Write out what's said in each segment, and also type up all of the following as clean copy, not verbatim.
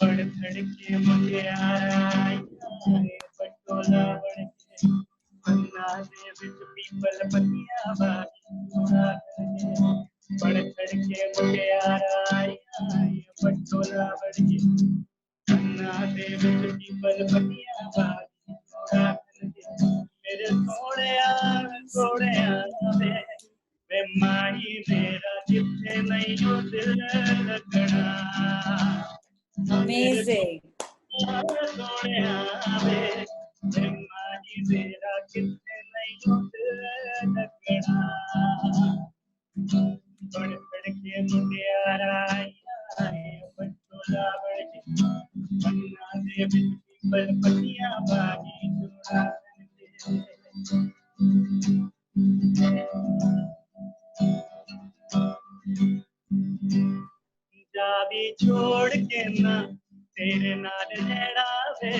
बड़ धड़के मुझे आए पटोला बड़के अन्ना दे विच पीपल पतिया बागी बड़ धड़के मुझे आए पटोला बड़के अन्ना दे विच पीपल पतिया बागी मेरे सोहणिया वे माही मेरा जिथे नहीं दिल लगना Amazing. जावी छोड़ के ना तेरे नाल लेड़ा वे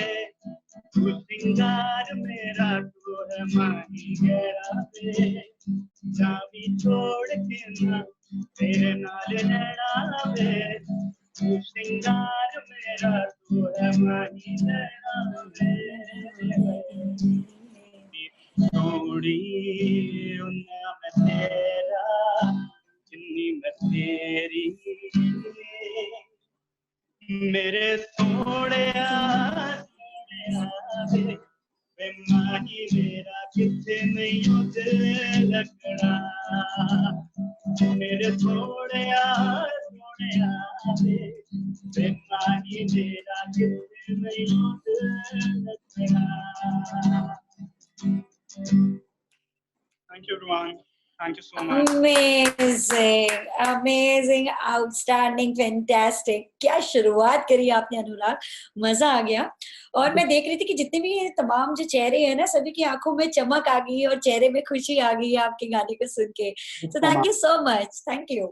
तू सिंगार मेरा तू है माही गहरा वे जावी छोड़ के ना तेरे नाल लेड़ा वे तू सिंगार मेरा तू है माही गहरा वे थोड़ी उन्ना मैं तेरा जिन्नी मैं तेरी मेरे सोहणिया वे माही मेरा किथे नहीं दिल लगना मेरे सोहणिया वे माही मेरा किथे नहीं दिल लगना. Thank you everyone. Thank you so much. Amazing, amazing, outstanding, fantastic. क्या शुरुआत करी आपने अनुराग, मजा आ गया. और मैं देख रही थी कि जितने भी तमाम जो चेहरे हैं ना, सभी की आंखों में चमक आ गई और चेहरे में खुशी आ गई है आपके गाने को सुन के. So thank you so much, thank you.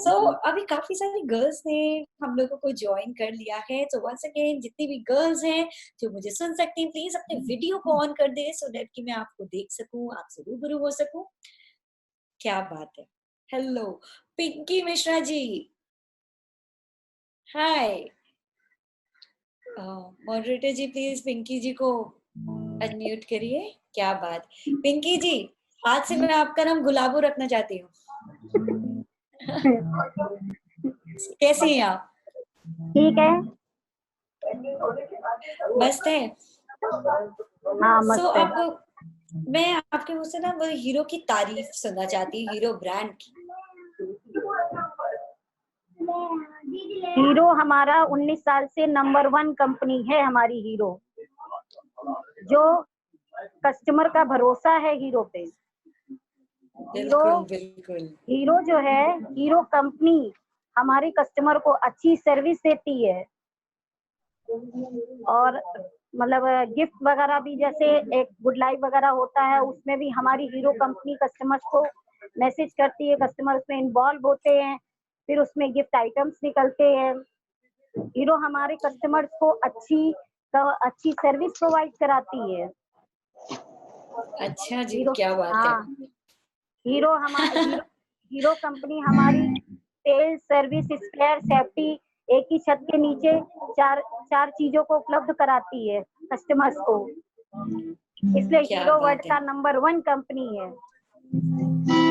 So अभी काफी सारी गर्ल्स ने हम लोगों को ज्वाइन कर लिया है. So once again जितनी भी गर्ल्स हैं जो मुझे सुन सकती हैं, प्लीज अपने वीडियो को ऑन कर दे so that कि मैं आपको देख सकूं, आपसे रूबरू हो सकूं. क्या बात है. Hello Pinky Mishra ji. Hi. Moderator ji please Pinky ji को अनम्यूट करिए. क्या बात. पिंकी जी आज से मैं आपका नाम गुलाबो रखना चाहती हूँ. कैसी हैं आप? ठीक है. मस्त है. हाँ मस्त है. अब मैं आपके मुंह से ना वो हीरो की तारीफ सुनना चाहती हूँ, हीरो ब्रांड की. हीरो हमारा 19 साल से नंबर 1 कंपनी है. हमारी हीरो जो कस्टमर का भरोसा है हीरो पे. हीरो जो है, हीरो कंपनी हमारी कस्टमर को अच्छी सर्विस देती है. और मतलब गिफ्ट वगैरह भी, जैसे एक गुड लाइफ वगैरह होता है, उसमें भी हमारी हीरो कंपनी कस्टमर्स को मैसेज करती है. कस्टमर उसमें इन्वॉल्व होते हैं, फिर उसमें गिफ्ट आइटम्स निकलते हैं. हीरो हमारे कस्टमर्स को अच्छी सर्विस प्रोवाइड कराती है. अच्छा जी, क्या बात है. हीरो कंपनी हमारी सेल्स, सर्विस, स्पेयर, सेफ्टी एक ही छत के नीचे चार चीजों को उपलब्ध कराती है कस्टमर्स को. इसलिए हीरो वर्ल्ड का नंबर 1 कंपनी है.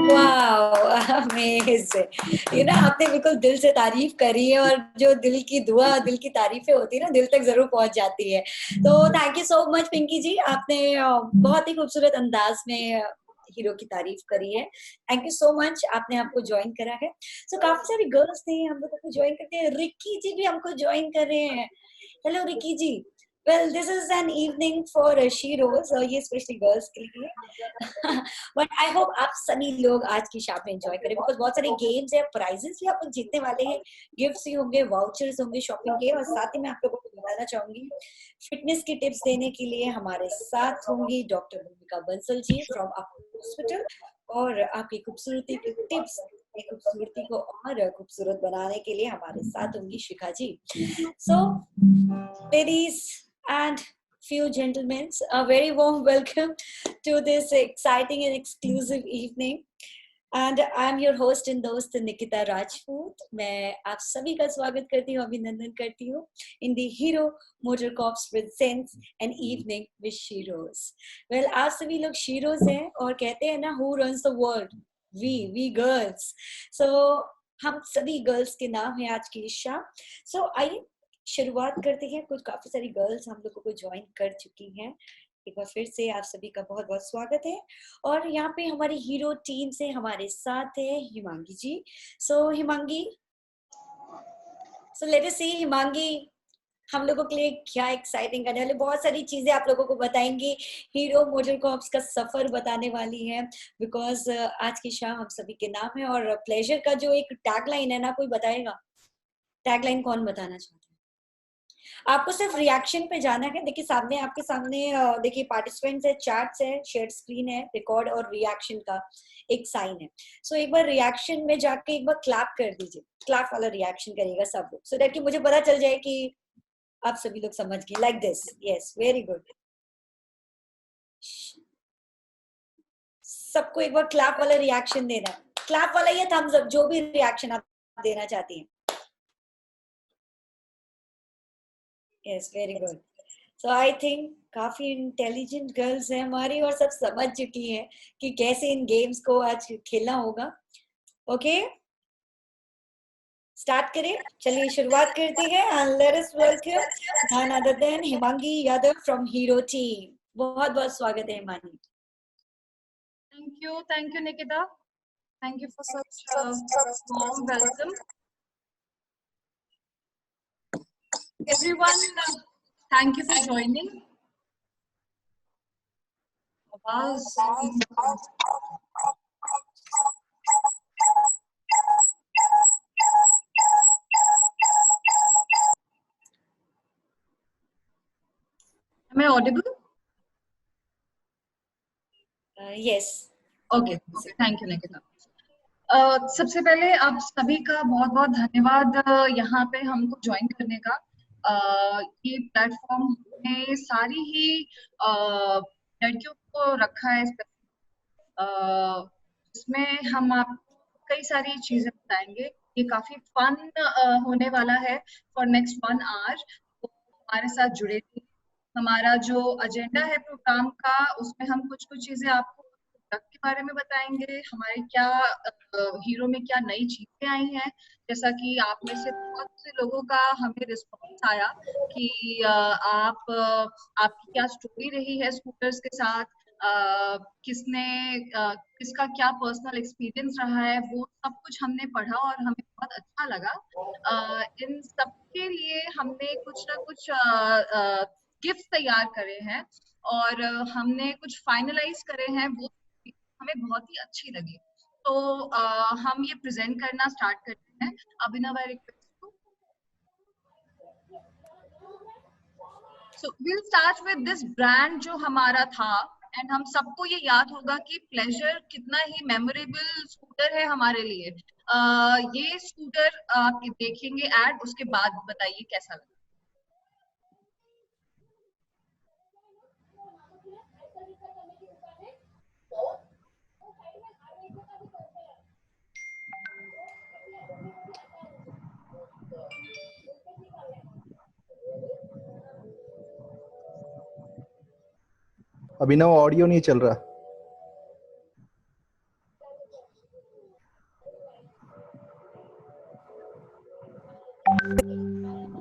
Wow, amazing. आपने बिल्कुल दिल से तारीफ करी है और जो दिल की दुआ, दिल की तारीफें होती है ना, दिल तक जरूर पहुंच जाती है. तो thank you so much Pinky ji, आपने बहुत ही खूबसूरत अंदाज में हीरो की तारीफ करी है. थैंक यू सो मच, आपने हमको ज्वाइन करा है. सो काफी सारी गर्ल्स ने हम लोगों को ज्वाइन करते हैं. रिक्की जी भी हमको ज्वाइन कर रहे हैं. Hello Ricky ji. Well, this is an evening for Sheroes, ये स्पेशली गर्ल्स के लिए. बट आई होप आप सभी लोग आज की शाम में एंजॉय करें, बिकॉज बहुत सारे गेम्स है, प्राइजेस भी आप लोग जीतने वाले हैं, गिफ्ट्स भी होंगे, वाउचर्स होंगे शॉपिंग के. और साथ ही मैं आप लोगों को बताना चाहूंगी, फिटनेस की टिप्स देने के लिए हमारे साथ होंगी doctor Bhumika Bansal ji from Apollo hospital. और आपकी खूबसूरती की टिप्स, खूबसूरती को और खूबसूरत बनाने के लिए हमारे साथ होंगी Shikha ji. So ladies and few gentlemen, a very warm welcome to this exciting and exclusive evening. And I am your host and दोस्त निकिता राजपूत। मैं आप सभी का स्वागत करती हूँ, अभिनंदन करती हूँ in the Hero MotoCorp presents an evening with Sheroes. Well, आप सभी लोग शीरोज हैं और कहते हैं ना, who runs the world? We girls. So हम सभी गर्ल्स के नाम है आज की इस शाम। सो आइए शुरुआत करते हैं। कुछ काफी सारी गर्ल्स हम लोगों को ज्वाइन कर चुकी हैं। एक बार फिर से आप सभी का बहुत बहुत स्वागत है। और यहाँ पे हमारी हीरो टीम से हमारे साथ है हिमांगी जी। सो हिमांगी, सो लेट अस सी हिमांगी हम लोगों के लिए क्या एक्साइटिंग करने वाले, बहुत सारी चीजें आप लोगों को बताएंगी, हीरो मोटर कॉप्स का सफर बताने वाली है। बिकॉज आज की शाम हम सभी के नाम है। और प्लेजर का जो एक टैगलाइन है ना, कोई बताएगा टैगलाइन? कौन बताना चाहता है? आपको सिर्फ रिएक्शन पे जाना है। देखिए सामने, आपके सामने देखिए पार्टिसिपेंट्स है, चैट्स है, शेयर स्क्रीन है, रिकॉर्ड और रिएक्शन का एक साइन है। सो एक बार रिएक्शन में जाके एक बार क्लैप कर दीजिए। क्लैप वाला रिएक्शन करिएगा सब लोग, सो दैट कि मुझे पता चल जाए कि आप सभी लोग समझ गए। Like this, yes, very good. सबको एक बार क्लैप वाला रिएक्शन देना है। क्लैप वाला या थम्स अप, जो भी रिएक्शन आप देना चाहती हैं। Yes, very good. So I think काफी इंटेलिजेंट गर्ल्स हैं हमारी और सब समझ चुकी हैं कि कैसे इन गेम्स को आज खेलना होगा। ओके, स्टार्ट करें। चलिए शुरुआत करते हैं। And let us welcome none other than Himangi Yadav from hero team. बहुत बहुत स्वागत है Himangi. Thank you, Nikita. Thank you for such a warm welcome. Everyone, thank you for joining. Am I audible? Yes. Okay, thank you, Nikita. सबसे पहले आप सभी का बहुत बहुत धन्यवाद यहाँ पे हमको ज्वाइन करने का। ये प्लेटफॉर्म में सारी ही लड़कियों को रखा है, इसमें हम आप कई सारी चीजें बताएंगे। ये काफी फन होने वाला है फॉर नेक्स्ट 1 आवर। तो हमारे साथ जुड़े थे। हमारा जो एजेंडा है प्रोग्राम का, उसमें हम कुछ कुछ चीजें आपको प्रोडक्ट के बारे में बताएंगे, हमारे क्या हीरो में क्या नई चीजें आई हैं। जैसा कि आप में से बहुत से लोगों का हमें रिस्पॉन्स आया कि आपकी क्या स्टोरी रही है स्कूटर्स के साथ, किसका क्या पर्सनल एक्सपीरियंस रहा है, वो सब कुछ हमने पढ़ा और हमें बहुत अच्छा लगा। इन सब के लिए हमने कुछ ना कुछ गिफ्ट तैयार करे हैं और हमने कुछ फाइनलाइज करे हैं, वो हमें बहुत ही अच्छी लगी। तो हम ये प्रेजेंट करना स्टार्ट करते हैं। Abhinav, I request you. So will start with this brand जो हमारा था। एंड हम सबको ये याद होगा कि प्लेजर कितना ही मेमोरेबल स्कूटर है हमारे लिए। ये स्कूटर आप देखेंगे एड, उसके बाद बताइए कैसा लगा। अभिनव, ऑडियो नहीं चल रहा।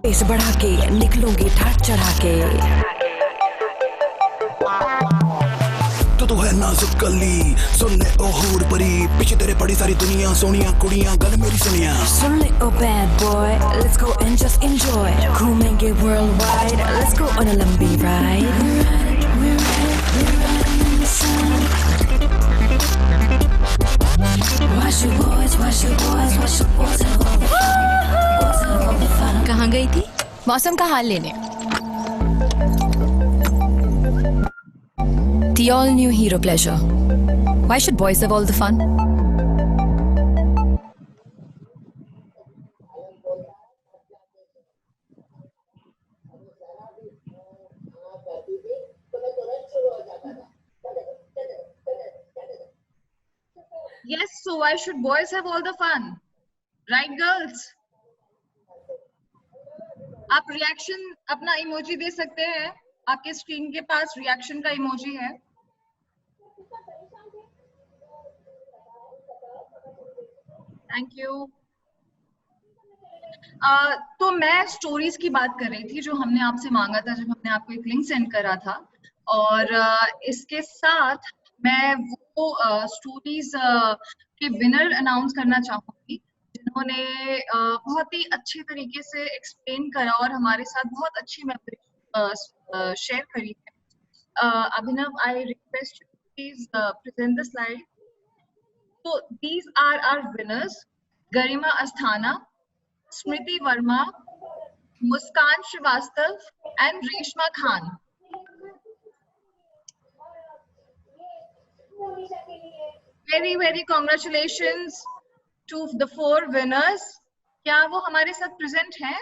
पेस बढ़ा के निकलूंगी ठाट चढ़ा के। तो है नाजुक कली, सुन ले ओ हूर परी, पीछे तेरे पड़ी सारी दुनिया, सोनिया कुड़ियां, गल मेरी सुनिया। सुन ले ओ bad boy, let's go and just enjoy, घूमेंगे worldwide, let's go on a लंबी ride। कहाँ गई थी? मौसम का हाल लेने। The all new Hero Pleasure. Why should boys have all the fun? Yes, so why should boys have all the fun? Right, girls? आप reaction अपना इमोजी दे सकते हैं, आपके स्क्रीन के पास रिएक्शन का इमोजी है। Thank you. तो मैं स्टोरीज की बात कर रही थी जो हमने आपसे मांगा था जब हमने आपको एक लिंक सेंड करा था, और इसके साथ मैं वो स्टोरीज के विनर अनाउंस करना चाहूंगी जिन्होंने बहुत ही अच्छे तरीके से एक्सप्लेन करा और हमारे साथ बहुत अच्छी मेमोरी शेयर करी है। Abhinav, I request you please present the slide. So these are our winners: Garima Asthana, Smriti Verma, Muskan Srivastav, and Reshma Khan. Very very congratulations to the 4 winners. क्या वो हमारे साथ present हैं?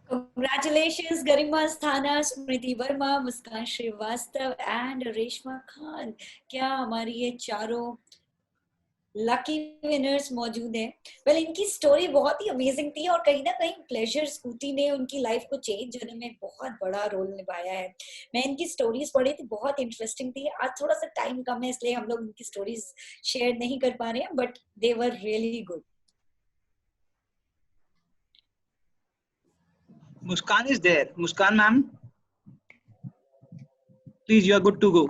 Congratulations, Garima Asthana, Smriti Verma, Muskan Srivastav and Reshma Khan. क्या हमारी ये चारों lucky winners मौजूद हैं? वेल, इनकी स्टोरी बहुत ही अमेजिंग थी और कहीं ना कहीं प्लेजर स्कूटी ने उनकी लाइफ को चेंज होने में बहुत बड़ा रोल निभाया है। मैं इनकी स्टोरीज पढ़ी थी, बहुत इंटरेस्टिंग थी। आज थोड़ा सा टाइम कम है इसलिए हम लोग इनकी स्टोरीज शेयर नहीं कर पा रहे हैं, but they were really good. Muskan is there. Muskan ma'am, please, you are good to go.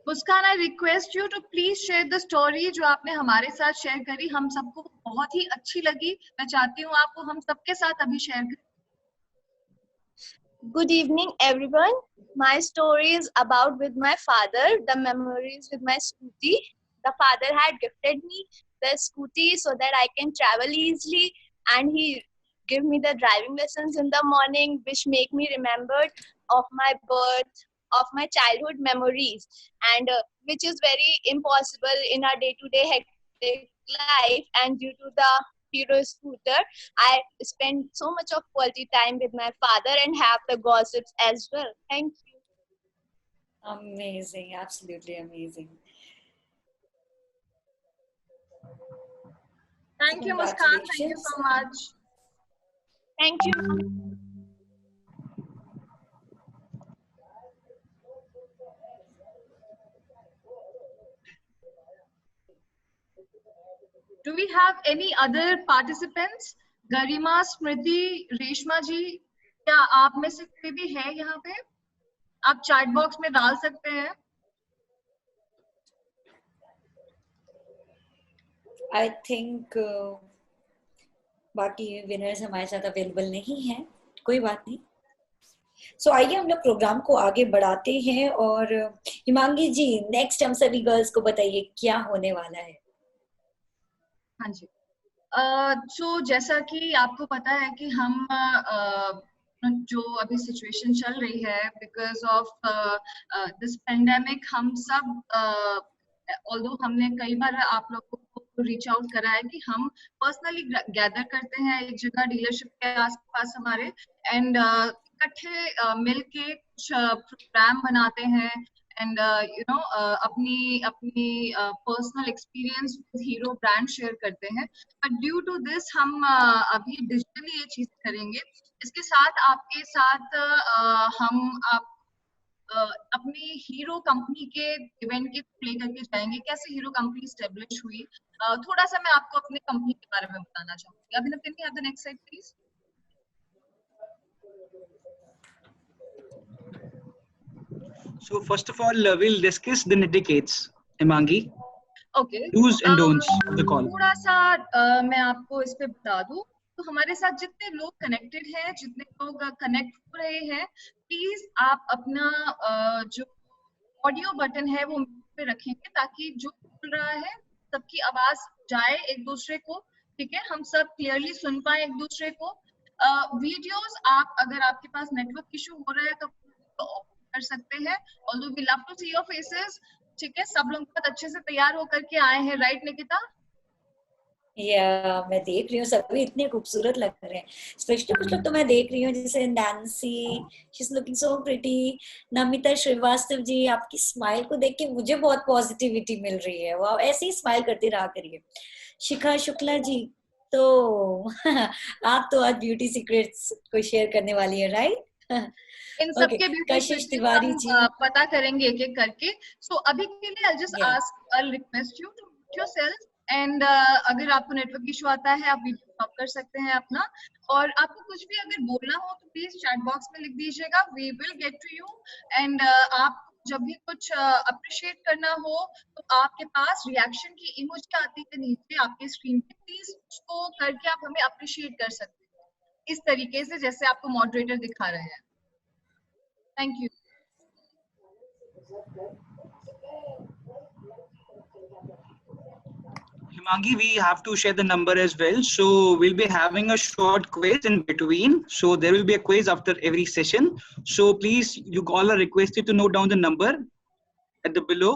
Muskan, I request you to please share the story जो आपने हमारे साथ शेयर करी। हम सबको बहुत ही अच्छी लगी। मैं चाहती हूँ आपको हम सबके साथ अभी शेयर करें। Good evening, everyone. My story is about with my father, the memories with my scooty. The father had gifted me the scooty so that I can travel easily, and he give me the driving lessons in the morning, which make me remembered of my birth, of my childhood memories, and which is very impossible in our day-to-day hectic life. And due to the Hero scooter, I spend so much of quality time with my father and have the gossips as well. Thank you. Amazing, absolutely amazing. Thank you, Muskan. Thank you so much. Thank you. Do we have any other participants? Garima, Smriti, Reshma जी, क्या आप में से कोई भी है यहाँ पे? आप चैट बॉक्स में डाल सकते हैं। I think बाकी विनर्स हमारे साथ अवेलेबल नहीं हैं, कोई बात नहीं। सो आइए हम लोग प्रोग्राम को आगे बढ़ाते हैं और हिमांगी जी, नेक्स्ट हम सभी गर्ल्स को बताइए क्या होने वाला है। हाँ जी, तो जैसा कि आपको पता है कि हम जो अभी सिचुएशन चल रही है बिकॉज ऑफ दिस पेंडेमिक, हम सब ऑल्दो हमने कई बार आप लोगों को रीच आउट करा है कि हम पर्सनली गैदर करते हैं एक जगह डीलरशिप के आसपास हमारे, एंड इकट्ठे मिलके कुछ प्रोग्राम बनाते हैं एंड अपनी personal experience with hero brand share करते हैं। बट ड्यू टू दिस हम अभी डिजिटली ये चीज करेंगे। इसके साथ आपके साथ हम अपनी हीरो कंपनी के इवेंट के प्ले करके जाएंगे, कैसे हीरो कंपनी स्टेब्लिश हुई। थोड़ा सा मैं आपको अपनी कंपनी के बारे में बताना चाहूंगी। Abhinav, can you have the next slide please? So first of all, we'll discuss the nitty-gritty. Himangi, okay, do's and don'ts of the call. थोड़ा सा मैं आपको इस पे बता दूं तो हमारे साथ जितने लोग कनेक्टेड हैं, जितने लोग कनेक्ट हो रहे हैं, प्लीज आप अपना जो ऑडियो बटन है वो पे रखेंगे ताकि जो बोल रहा है सबकी आवाज जाए एक दूसरे को, ठीक है, हम सब क्लियरली सुन पाए एक दूसरे को। वीडियोस आप अगर आपके पास नेटवर्क इशू हो रहा है तो कर सकते हैं। Although we love to see your faces, ठीक है, सब लोग बहुत अच्छे से तैयार होकर के आए हैं, राइट निकिता? या मैं देख रही हूँ सभी इतने खूबसूरत लग रहे हैं, स्पेशली कुछ लोग तो मैं देख रही हूँ जैसे Nancy, she is looking so pretty. Namita Shrivastava ji, आपकी स्माइल को देख के मुझे बहुत पॉजिटिविटी मिल रही है, वाह ऐसे ही स्माइल करती रहा करिए। शिखा शुक्ला जी, तो आप तो आज ब्यूटी सीक्रेट्स को शेयर करने वाली है, राइट? इन सब के ब्यूटी कशिश सीक्रेट्स तिवारी हम जी, पता करेंगे एक एक करके। सो अभी के लिए I just Yeah. Ask, I request you to mute yourself and अगर आपको नेटवर्क इशू आता है आप वीडियो स्टॉप कर सकते हैं अपना, और आपको कुछ भी अगर बोलना हो तो प्लीज चैट बॉक्स में लिख दीजिएगा, we will get to you. And आप जब भी कुछ अप्रिशिएट करना हो तो आपके पास रिएक्शन की इमोजी आती है नीचे आपके स्क्रीन पे, प्लीज उसको करके आप हमें अप्रिशिएट कर सकते हैं इस तरीके से जैसे आपको मॉडरेटर दिखा रहे हैं। Thank you. Himangi, we have to share the number as well. So we'll be having a short quiz in between. So there will be a quiz after every session. So please, you all are requested to note down the number at the below.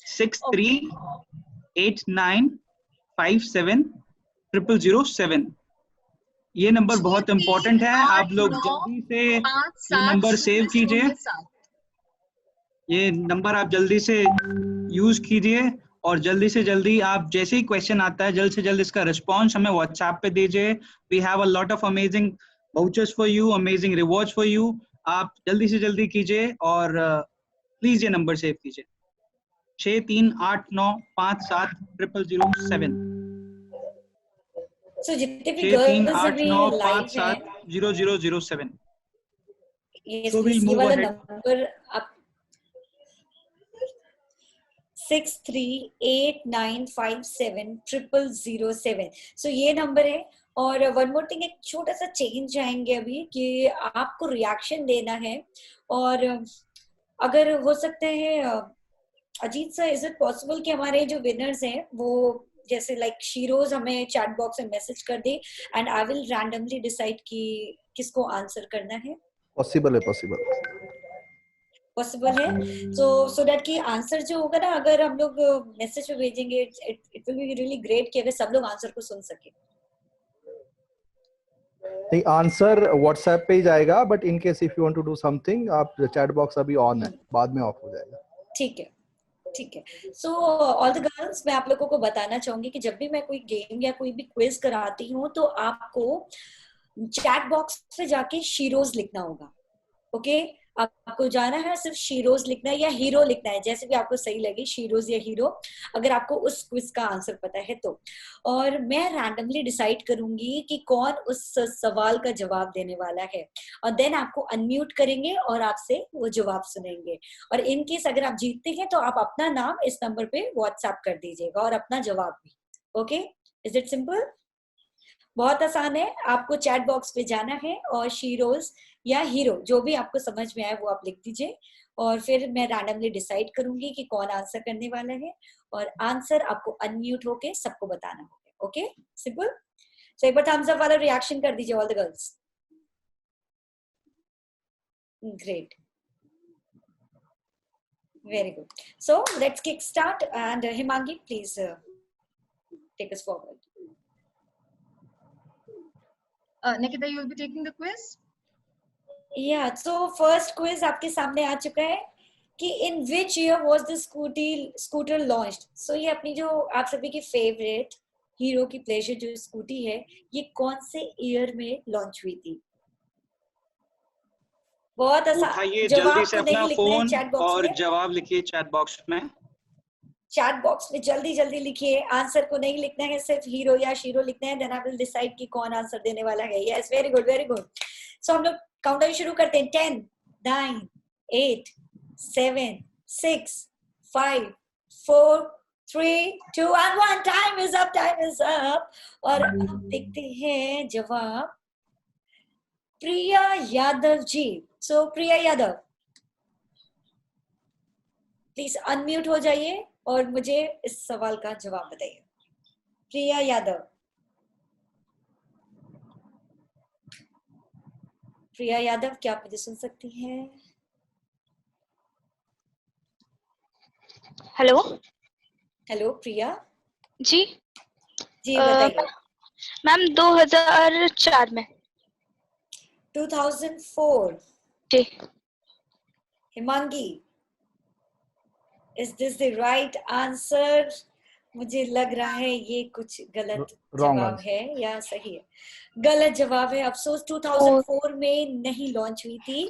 6389570007। ये number बहुत important है, आप लोग जल्दी से ये number save कीजिए, ये नंबर आप जल्दी से यूज कीजिए और जल्दी से जल्दी आप जैसे ही क्वेश्चन आता है जल्द से जल्द इसका रिस्पॉन्स हमें व्हाट्सएप पे दीजिए। We have a lot of amazing vouchers for you, amazing rewards for you. आप जल्दी से जल्दी कीजिए और प्लीज ये नंबर सेव कीजिए 6389570007। सो जितने भी गर्ल्स अभी लाइव हैं 6389570007। ये So we'll ये move वाला ahead. नंबर आप 6389570007। सो ये नंबर है। और वन मोर थिंग, एक छोटा सा चेंज आएंगे अभी कि आपको रिएक्शन देना है, और अगर हो सकता है Ajit sir, is it possible कि हमारे जो विनर्स हैं वो जैसे लाइक शीरोज हमें चैट बॉक्स में मैसेज कर दे and I will randomly decide कि किसको आंसर करना है? पॉसिबल है, पॉसिबल है। सो दैट कि आंसर जो होगा ना, अगर हम लोग मैसेज में भेजेंगे, it will be really great कि अगर सब लोग आंसर को सुन सके। नहीं, आंसर व्हाट्सएप पे ही जाएगा, but in case if you want to do something, आप चैट बॉक्स अभी ऑन है, बाद में ऑफ हो जाएगा। ठीक है, ठीक है। सो ऑल द गर्ल्स, मैं आप लोगों को बताना चाहूंगी कि जब भी मैं कोई गेम या कोई भी क्विज कराती हूँ तो आपको चैट बॉक्स पे जाके शीरोज लिखना होगा। ओके, आपको जाना है, सिर्फ शीरोज लिखना है या हीरो लिखना है, जैसे भी आपको सही लगे, शीरोज या हीरो, अगर आपको उस क्विज का आंसर पता है तो। और मैं रैंडमली डिसाइड करूंगी कि कौन उस सवाल का जवाब देने वाला है, और देन आपको अनम्यूट करेंगे और आपसे वो जवाब सुनेंगे। और इन केस अगर आप जीतते हैं तो आप अपना नाम इस नंबर पे व्हाट्सएप कर दीजिएगा और अपना जवाब भी। Okay, is it simple? बहुत आसान है। आपको चैट बॉक्स पे जाना है और शीरोज या हीरो जो भी आपको समझ में आए वो आप लिख दीजिए, और फिर मैं रैंडमली डिसाइड करूंगी कि कौन आंसर करने वाला है, और आंसर आपको अनम्यूट होके सबको बताना होगा। Okay, simple. सो एक बार थम्स अप वाला रिएक्शन कर दीजिए all the girls. Great, very good. So let's kick start and Himangi please take us forward. Nikita, you will be taking the quiz? Yeah, so first quiz आपके सामने आ चुका है कि in which year was the scooter launched? So ये अपनी जो आप सभी की फेवरेट हीरो की प्लेजर जो स्कूटी है, ये कौन से ईयर में लॉन्च हुई थी? बहुत आसान, उठाइए जवाब जल्दी से को नहीं अपना लिखना है फोन चैट बॉक्स और में, जवाब लिखिए चैट बॉक्स में। चैट बॉक्स में जल्दी जल्दी लिखिए। आंसर को नहीं लिखना है, सिर्फ हीरो या शीरो लिखना है, देन आई विल डिसाइड कि कौन आंसर देने वाला है। Yes, very good, very good. So हम लोग काउंटडाउन शुरू करते हैं। 10, 9, 8, 7, 6, 5, 4, 3, 2 and 1। Time is up, time is up. और अब देखते हैं जवाब प्रिया यादव जी। सो प्रिया यादव, प्लीज अनम्यूट हो जाइए और मुझे इस सवाल का जवाब बताइए। प्रिया यादव, प्रिया यादव, क्या आप मुझे सुन सकती हैं? Hello hello Priya ji. जी बताइए। मैम 2004 में। 2004 जी। Himangi, is this the right answer? मुझे लग रहा है ये कुछ गलत जवाब है या सही है? गलत जवाब है, अफसोस। 2004 में नहीं लॉन्च हुई थी।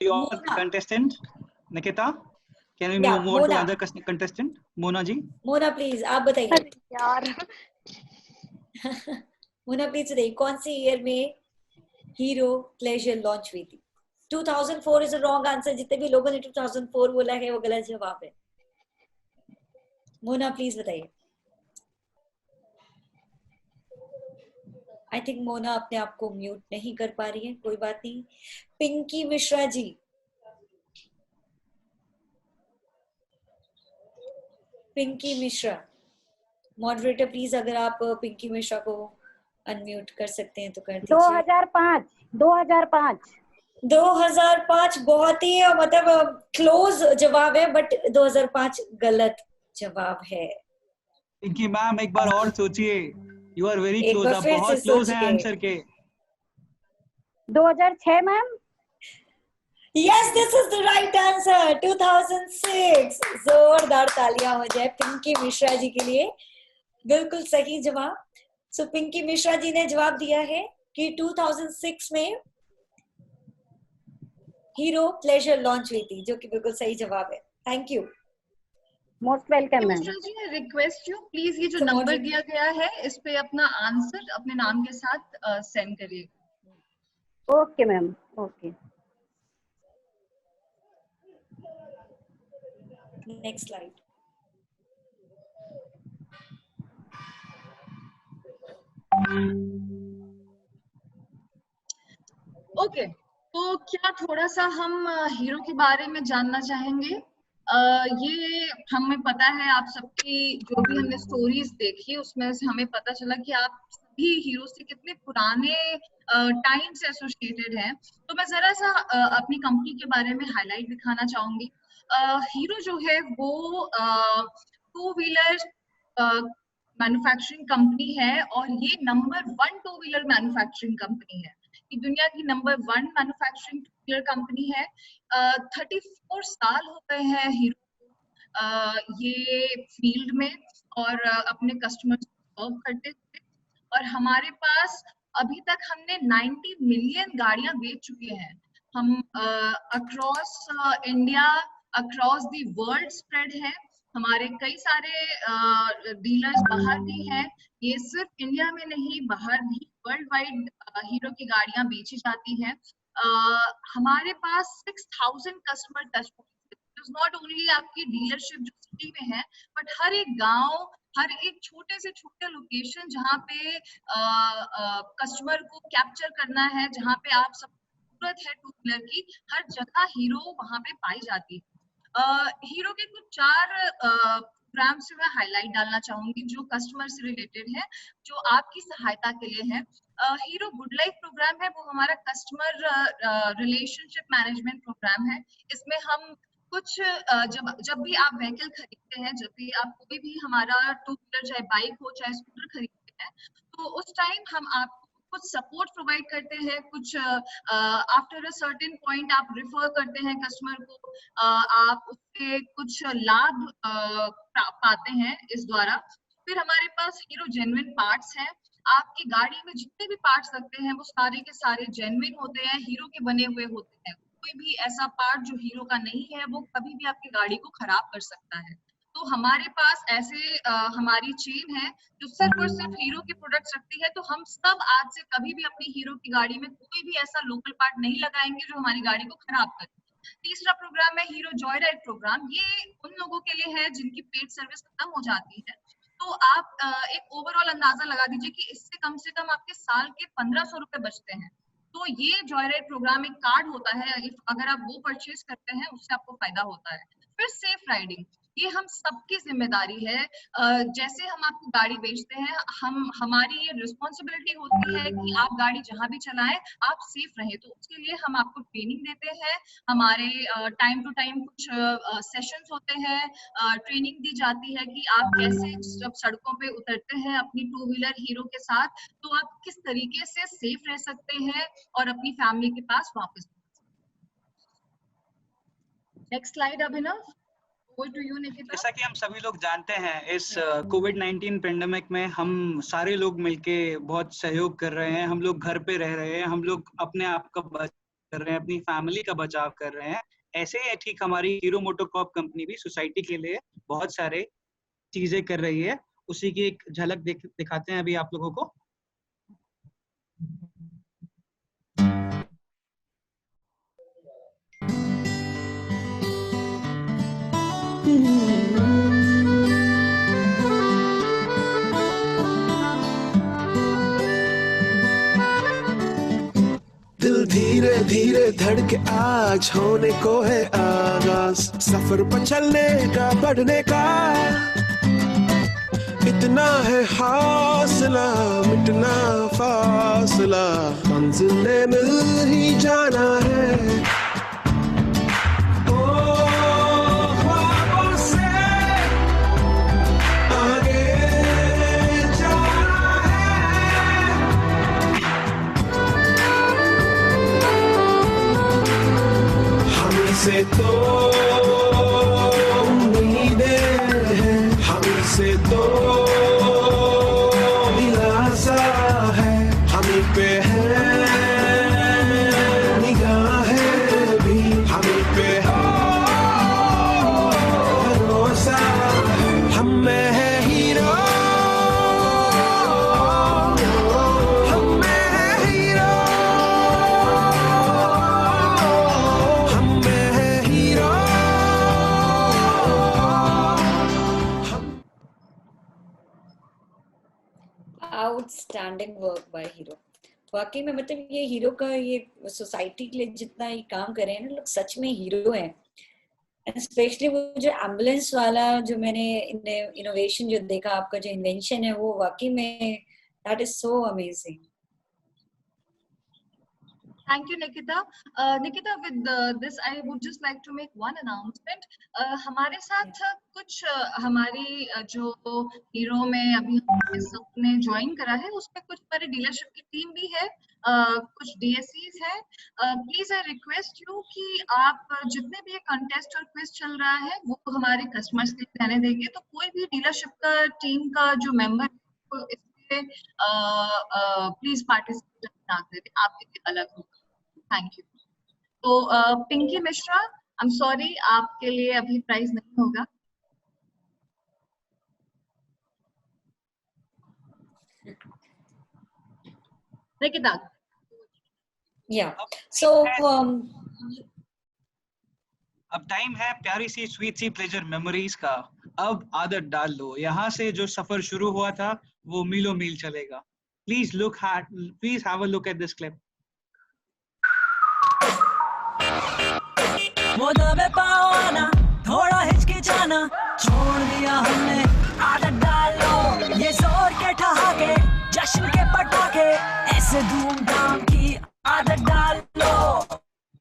Contestant Nikita, can we Yeah, move to Mona. Other contestant? Mona ji. Mona please आप बताइए। यार मोना प्लीज बताइए कौन से ईयर में हीरो प्लेजर लॉन्च हुई थी? 2004 इज अ रॉन्ग आंसर। जितने भी लोगों ने 2004 बोला है वो गलत जवाब है। मोना प्लीज बताइए। आई थिंक मोना अपने आप को म्यूट नहीं कर पा रही है, कोई बात नहीं। पिंकी मिश्रा जी, पिंकी मिश्रा, मॉडरेटर प्लीज अगर आप पिंकी मिश्रा को अनम्यूट कर सकते हैं तो कर दीजिए। 2005 2005 बहुत ही मतलब क्लोज जवाब है, बट 2005 गलत जवाब है। पिंकी मैम एक बार और सोचिए, यू आर वेरी एक क्लोज, बार आप फिर से बहुत क्लोज हैं सोचिए। आंसर के। 2006 ma'am. Yes, this is the right answer. 2006. जोरदार तालियां हो जाए पिंकी मिश्रा जी के लिए। बिल्कुल सही जवाब। सो पिंकी मिश्रा जी ने जवाब दिया है कि 2006 में हीरो प्लेजर लॉन्च हुई थी, जो कि बिल्कुल सही जवाब है। Thank you. Most welcome ma'am. Mishra ji, request you please ये जो नंबर दिया गया है इस पे अपना आंसर अपने नाम के साथ सेंड करिए। Okay ma'am, okay. Next slide. Okay, तो क्या थोड़ा सा हम हीरो के बारे में जानना चाहेंगे? ये हमें पता है आप सबकी जो भी हमने स्टोरीज देखी उसमें से हमें पता चला कि आप सभी हीरो से कितने पुराने टाइम से एसोसिएटेड हैं। तो मैं जरा सा अपनी कंपनी के बारे में हाईलाइट दिखाना चाहूंगी। हीरो जो है वो 2-व्हीलर मैन्युफैक्चरिंग कंपनी है और ये नंबर 1 2-व्हीलर मैन्युफैक्चरिंग कंपनी है। ये दुनिया की नंबर 1 मैन्युफैक्चरिंग 2-व्हीलर कंपनी है। 34 साल हो गए हैं हीरो ये फील्ड में और अपने कस्टमर सर्व करते थे। और हमारे पास अभी तक हमने 90 मिलियन गाड़ियां बेच चुके हैं। हम across India, across the world spread है। हमारे कई सारे डीलर्स बाहर भी हैं। ये सिर्फ इंडिया में नहीं, बाहर भी वर्ल्ड वाइड हीरो की गाड़ियां बेची जाती हैं। हमारे पास 6000 customer touch points, not only आपकी डीलरशिप जो सिटी में है, बट हर एक गांव, हर एक छोटे से छोटे लोकेशन जहाँ पे कस्टमर को कैप्चर करना है, जहाँ पे आप सब जरूरत है 2-व्हीलर की, हर जगह हीरो वहां पे पाई जाती है। हीरो के कुछ 4 प्रोग्राम से मैं हाईलाइट डालना चाहूंगी जो कस्टमर से रिलेटेड है, जो आपकी सहायता के लिए है। हीरो गुड लाइफ प्रोग्राम है, वो हमारा कस्टमर रिलेशनशिप मैनेजमेंट प्रोग्राम है। इसमें हम कुछ जब भी आप व्हीकल खरीदते हैं, जब भी आप कोई भी हमारा 2-व्हीलर चाहे बाइक हो चाहे स्कूटर खरीदते हैं, तो उस टाइम हम आपको कुछ सपोर्ट प्रोवाइड करते हैं। कुछ आफ्टर अ सर्टेन पॉइंट आप रिफर करते हैं कस्टमर को, आप उससे कुछ लाभ पाते हैं इस द्वारा। फिर हमारे पास हीरो जेन्युइन पार्ट्स हैं। आपकी गाड़ी में जितने भी पार्ट्स लगते हैं वो सारे के सारे जेन्युइन होते हैं, हीरो के बने हुए होते हैं। कोई भी ऐसा पार्ट जो हीरो का नहीं है वो कभी भी आपकी गाड़ी को खराब कर सकता है। तो हमारे पास ऐसे हमारी चेन है जो सिर्फ और सिर्फ हीरो के प्रोडक्ट्स रखती है। तो हम सब आज से कभी भी अपनी हीरो की गाड़ी में कोई भी ऐसा लोकल पार्ट नहीं लगाएंगे जो हमारी गाड़ी को खराब करे। तीसरा प्रोग्राम है हीरो जॉय राइड प्रोग्राम। ये उन लोगों के लिए है जिनकी पेड सर्विस खत्म हो जाती है। तो आप एक ओवरऑल अंदाजा लगा दीजिए कि इससे कम से कम आपके साल के 1500 रुपए बचते हैं। तो ये जॉय राइड प्रोग्राम एक कार्ड होता है, अगर आप वो परचेज करते हैं उससे आपको फायदा होता है। फिर सेफ राइडिंग, ये हम सबकी जिम्मेदारी है। जैसे हम आपको गाड़ी बेचते हैं, हमारी ये रिस्पॉन्सिबिलिटी होती है कि आप गाड़ी जहां भी चलाएं आप सेफ रहें। तो उसके लिए हम आपको ट्रेनिंग देते हैं, हमारे टाइम टू टाइम कुछ सेशंस होते हैं, ट्रेनिंग दी जाती है कि आप कैसे जब सड़कों पे उतरते हैं अपनी टू व्हीलर हीरो के साथ तो आप किस तरीके से सेफ रह सकते हैं और अपनी फैमिली के पास वापस। नेक्स्ट स्लाइड अभिनव। जैसा कि हम सभी लोग जानते हैं, इस कोविड-19 पेंडेमिक में हम सारे लोग मिलके बहुत सहयोग कर रहे हैं। हम लोग घर पे रह रहे हैं, हम लोग अपने आप का बचाव कर रहे हैं, अपनी फैमिली का बचाव कर रहे हैं। ऐसे ही ठीक हमारी हीरो मोटोकॉर्प कंपनी भी सोसाइटी के लिए बहुत सारे चीजें कर रही है। उसी की एक झलक दिखाते हैं अभी आप लोगों को। दिल धीरे धीरे धड़के आज होने को है आगाज, सफर पर चलने का बढ़ने का। इतना है हौसला मिटना फासला, मंजिल ने मिल ही जाना है। हमसे तो उम्मीदें हैं, हमसे तो दिलासा है, हमी पे है निगाहें भी, हमी पे है भरोसा है। हम में है हीरो, हम में है hero, outstanding work by hero. वाकई में मतलब ये हीरो का ये सोसाइटी के लिए जितना ये काम कर रहे हैं ना लोग, सच में हीरो हैं। स्पेशली वो जो एम्बुलेंस वाला जो मैंने इनोवेशन जो देखा, आपका जो इन्वेंशन है वो वाकई में that is so amazing. Thank you, Nikita. Nikita, with this, I would just like to make one announcement. हमारे साथ कुछ हमारी जो हीरो में अभी सबने ज्वाइन करा है, उसमें कुछ हमारी डीलरशिप की टीम भी है, कुछ DSCs है। प्लीज आई रिक्वेस्ट यू कि आप जितने भी कंटेस्ट और क्विज चल रहा है वो हमारे कस्टमर्स के लिए रहने देंगे। तो कोई भी डीलरशिप का टीम का जो मेंबर इसमें प्लीज पार्टिसिपेट ना करें, आपके लिए अलग होगा। Thank you. तो Pinky Mishra, I am sorry, आपके लिए अभी प्राइज नहीं होगा। निकिता, या सो अब टाइम है प्यारी सी स्वीट सी प्लेजर मेमोरीज का। अब आदत डाल लो, यहाँ से जो सफर शुरू हुआ था वो मीलों मील चलेगा। Please have a look at this clip. वो दबे पाओ आना, थोड़ा हिचकिचाना छोड़ दिया हमने, आदत डालो ये जोर के ठहाके, जश्न के पटाखे, ऐसे धूमधाम की आदत डालो,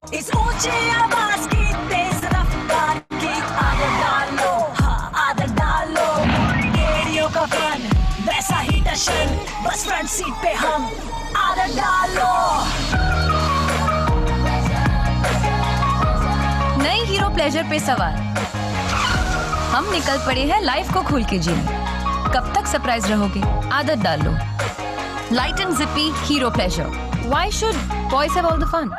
इस ऊंची आवाज की तेज रफ्तार की आदत डालो, हाँ आदत डालो, रेडियो का फन वैसा ही टशन, बस फ्रंट सीट पे हम आदत डालो। नई हीरो प्लेजर पे सवार, हम निकल पड़े हैं लाइफ को खुल के जीने। कब तक सरप्राइज रहोगे? आदत डालो। Light and zippy hero pleasure. Why should boys have all the fun?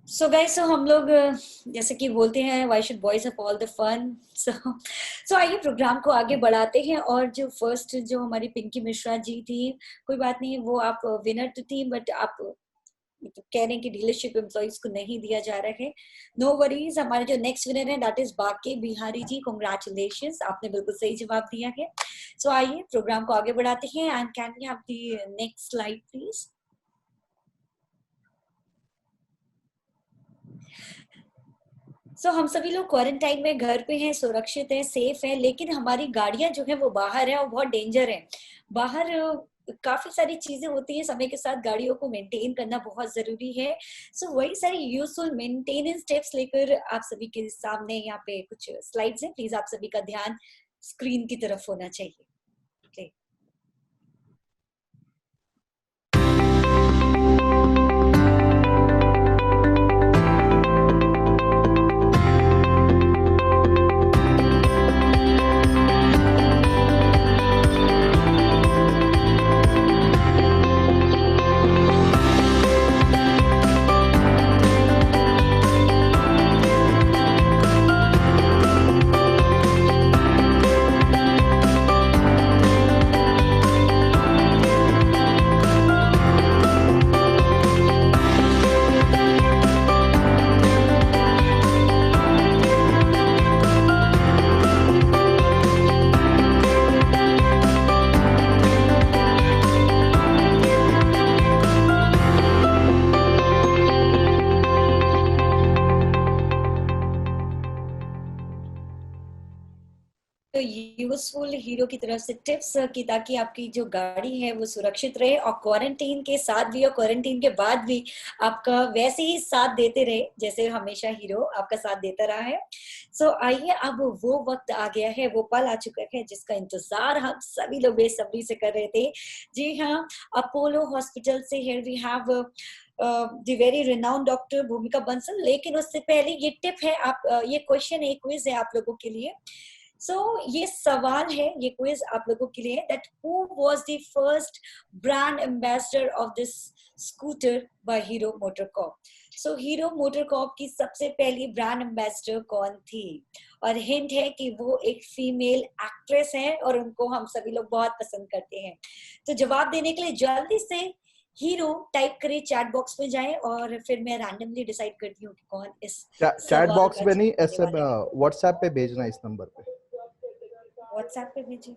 So guys, so हम लोग जैसे कि बोलते हैं why should boys have all the fun? So आइए प्रोग्राम को आगे बढ़ाते हैं। और जो फर्स्ट जो हमारी पिंकी मिश्रा जी थी, कोई बात नहीं, वो आप विनर तो थी, बट आप तो कह रहे हैं कि डीलरशिप एम्प्लॉइज को नहीं दिया जा रहा है। नो वरीज, हमारे जो नेक्स्ट विनर है that is Banke Bihari ji. Congratulations, आपने बिल्कुल सही जवाब दिया है। सो आइए प्रोग्राम को आगे बढ़ाते हैं। And can we have the next slide please. So, हम सभी लोग क्वारंटाइन में घर पे हैं, सुरक्षित हैं, सेफ हैं, लेकिन हमारी गाड़ियां जो है वो बाहर है और बहुत डेंजर है। बाहर काफी सारी चीजें होती हैं, समय के साथ गाड़ियों को मेंटेन करना बहुत जरूरी है। सो वही सारी यूजफुल मेंटेनेंस टिप्स लेकर आप सभी के सामने यहाँ पे कुछ स्लाइड्स हैं, प्लीज आप सभी का ध्यान स्क्रीन की तरफ होना चाहिए। तो यूजफुल हीरो की तरफ से टिप्स की ताकि आपकी जो गाड़ी है वो सुरक्षित रहे और क्वारंटीन के साथ भी और क्वारंटीन के बाद भी आपका वैसे ही साथ देते रहे जैसे हमेशा हीरो आपका साथ देता रहा है। सो आइए अब वो वक्त आ गया है, वो पल आ चुका है जिसका इंतजार हम सभी लोग बेसब्री से कर रहे थे। जी हाँ, अपोलो हॉस्पिटल से here we have the very renowned doctor Bhumika Bansal. लेकिन उससे पहले ये टिप है, आप ये क्वेश्चन है, क्विज है आप लोगों के लिए। ये सवाल है, ये क्विज आप लोगों के लिए, that who was the first brand ambassador of this scooter by Hero MotoCorp? Hero MotoCorp की सबसे पहली ब्रांड एम्बेसडर कौन थी? और हिंट है कि वो एक फीमेल एक्ट्रेस है और उनको हम सभी लोग बहुत पसंद करते हैं। तो जवाब देने के लिए जल्दी से हीरो टाइप करें, चैट बॉक्स में जाएं और फिर मैं रैंडमली डिसाइड करती हूँ कि कौन इस चैट बॉक्स में नहीं, ऐसे व्हाट्सएप पे भेजना इस नंबर पे। व्हाट्सएप पे भेजिए,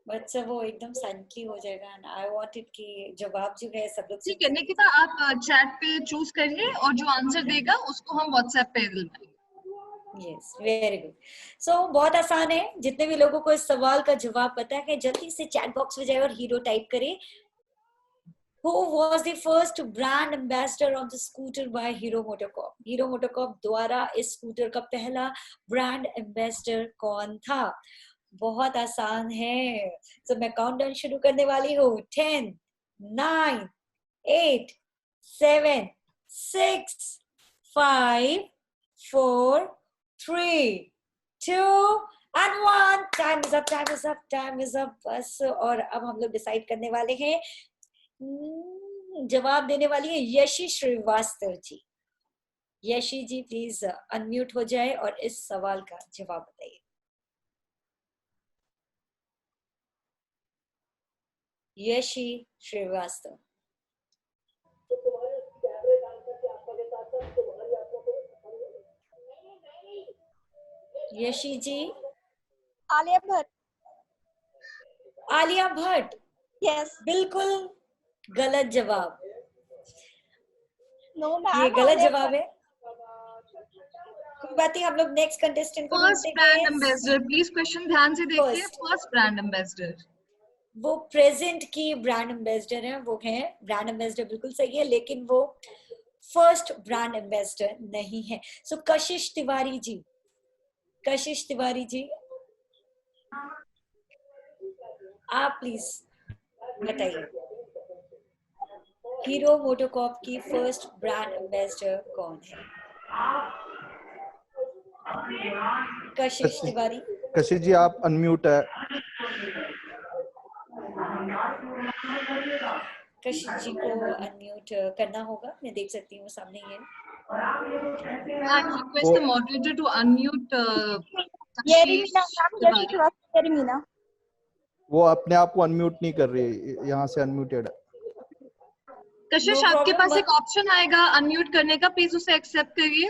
बच्चा वो एकदम साइलेंटली हो जाएगा ना। आई वांटेड कि जवाब जो है सब लोग ठीक है निकिता, आप चैट पे चूज करिए और जो आंसर देगा उसको हम व्हाट्सएप पे दिलवाएंगे। Yes, very good. बहुत आसान है, जितने भी लोगों को इस सवाल का जवाब पता है जल्दी से चैट बॉक्स में जाए और हीरो टाइप करे। Who was the first brand ambassador of the scooter by Hero MotoCorp? Hero MotoCorp द्वारा इस स्कूटर का पहला ब्रांड एम्बेसडर कौन था? बहुत आसान है। मैं काउंटडाउन शुरू करने वाली हूँ। 10, 9, 8, 7, 6, 5, 4, 3, 2 and 1. Time is up, time is up, time is up. बस, और अब हम लोग डिसाइड करने वाले हैं। जवाब देने वाली है यशी श्रीवास्तव जी। यशी जी प्लीज अनम्यूट हो जाए और इस सवाल का जवाब बताइए। यशी श्रीवास्तव। यशी जी। आलिया भट्ट। आलिया भट्ट? यस। बिल्कुल गलत जवाब। नो मैम, ये गलत जवाब है। कोई बात नहीं, हम लोग नेक्स्ट कंटेस्टेंट को first brand ambassador, please question ध्यान से देखिए। फर्स्ट ब्रांड एम्बेसडर, वो प्रेजेंट की ब्रांड एम्बेसडर है, वो है ब्रांड एम्बेसडर, बिल्कुल सही है, लेकिन वो फर्स्ट ब्रांड एम्बेसडर नहीं है। कशिश तिवारी जी। कशिश तिवारी जी, आप प्लीज बताइए हीरो मोटोकॉर्प की फर्स्ट ब्रांड एम्बेसडर कौन है? कशिश तिवारी। कशिश जी आप अनम्यूट है। कशिश जी को अनम्यूट करना होगा, मैं देख सकती हूँ सामने ही है। I request the moderator to unmute Meena. वो अपने आप को अनम्यूट नहीं कर रही है, यहाँ से अनम्यूटेड है। कशिश, आपके पास एक ऑप्शन आएगा अनम्यूट करने का, प्लीज उसे एक्सेप्ट करिए।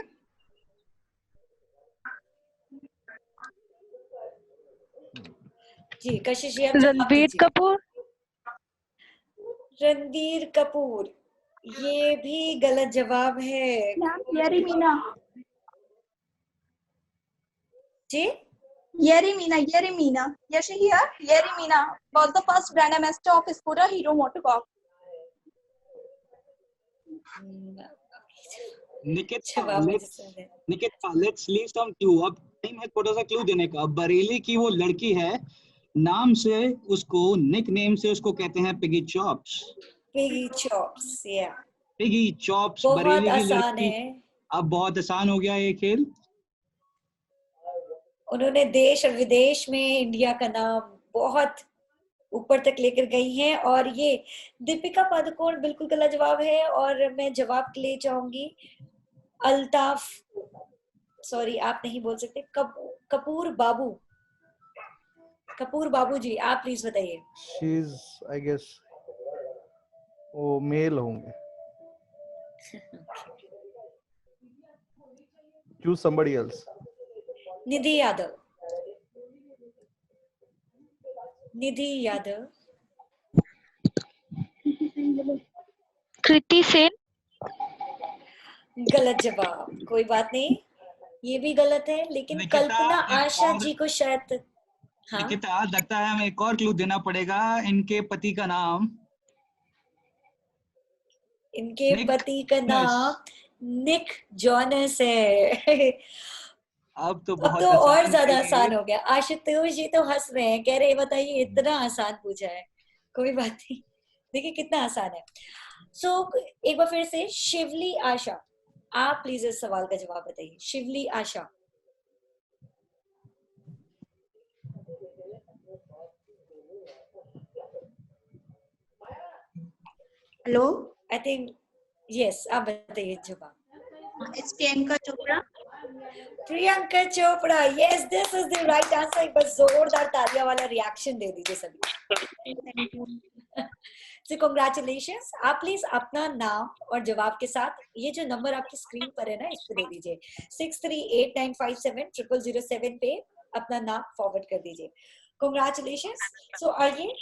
जी कशिश, रणबीर कपूर। रणबीर कपूर, ये भी गलत जवाब है। मीना। जी Yerimina, yes, she here. Yerimina was the first brand ambassador of Skoda Hero MotoCorp. Nikita, let's leave some clue. अब टाइम है थोड़ा सा क्लू देने का। बरेली की वो लड़की है, नाम से उसको, निक नेम से उसको कहते हैं पिगी चॉप्स। पिगी चॉप्स, या पिगी चॉप्स, बहुत बरेली की आसान लड़की। है। अब बहुत आसान हो गया ये खेल। उन्होंने देश और विदेश में इंडिया का नाम बहुत ऊपर तक लेकर गई हैं। और ये दीपिका पादुकोण बिल्कुल गलत जवाब है। और मैं जवाब के लिए चाहूंगी अल्ताफ, सॉरी आप नहीं बोल सकते, कपूर बाबू। कपूर बाबू जी, आप प्लीज बताइए। शी इज आई गेस वो मेल होंगे। Choose somebody else. निधि यादव। निधि यादव। कृति सेन। गलत जवाब, कोई बात नहीं, ये भी गलत है। लेकिन कल्पना आशा जी को शायद, हाँ निकिता, लगता है हमें एक और क्लू देना पड़ेगा। इनके पति का नाम, इनके पति का नाम निक जॉनस है। अब तो बहुत और ज्यादा आसान हो गया। आशुतोष जी तो हंस रहे हैं, कह रहे बताइए इतना आसान पूछा है। कोई बात नहीं, देखिए कितना आसान है। सो एक बार फिर से, शिवली आशा, आप प्लीज इस सवाल का जवाब बताइए। शिवली आशा। हेलो, आई थिंक यस, आप बताइए जवाब। It's Priyanka Chopra. Priyanka Chopra, yes, this is the right answer. एक बार जोरदार तालियां वाला रिएक्शन दे दीजिए सभी। So congratulations। आप प्लीज अपना नाम और जवाब के साथ ये जो नंबर आपकी स्क्रीन पर है ना, इस पे दे दीजिए। 6389570007 पे अपना नाम फॉरवर्ड कर दीजिए। Congratulations। So आइए,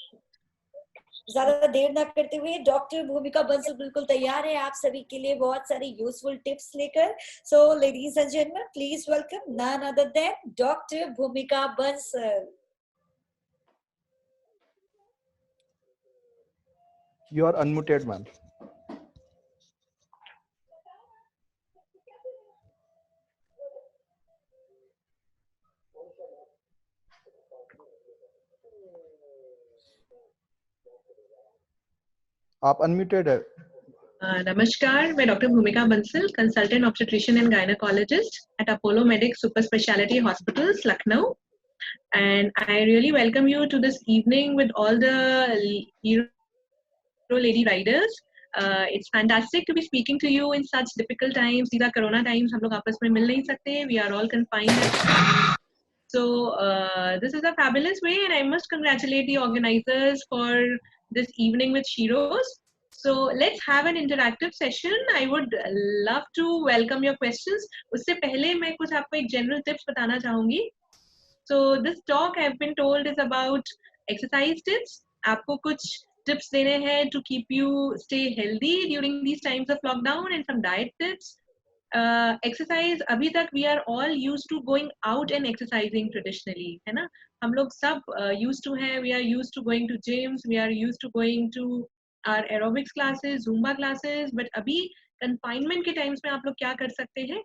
ज्यादा देर ना करते हुए, डॉक्टर भूमिका बंसल बिल्कुल तैयार है आप सभी के लिए बहुत सारी यूजफुल टिप्स लेकर। So ladies and gentleman, please welcome none other than doctor Bhumika Bansal. You are unmuted, ma'am. आप अनम्यूटेड है। नमस्कार, मैं doctor Bhumika Bansal, consultant obstetrician and gynaecologist at Apollo medic super speciality hospitals, Lucknow, and I really welcome you to this evening with all the hero lady riders. It's fantastic to be speaking to you in such difficult times. These are corona times, हम लोग आपस में मिल नहीं सकते, we are all confined. So this is a fabulous way, and I must congratulate the organizers for this evening with Shiros. So let's have an interactive session. I would love to welcome your questions. उससे पहले मैं कुछ आपको एक general tips बताना चाहूँगी. So this talk I've been told is about exercise tips. आपको कुछ tips देने हैं to keep you stay healthy during these times of lockdown, and some diet tips. Exercise, अभी तक we are all used to going out and exercising traditionally, है ना? हम लोग सब used to हैं, we are used to going to gyms, we are used to going to our aerobics classes, Zumba classes, but अभी confinement के times में आप लोग क्या कर सकते हैं?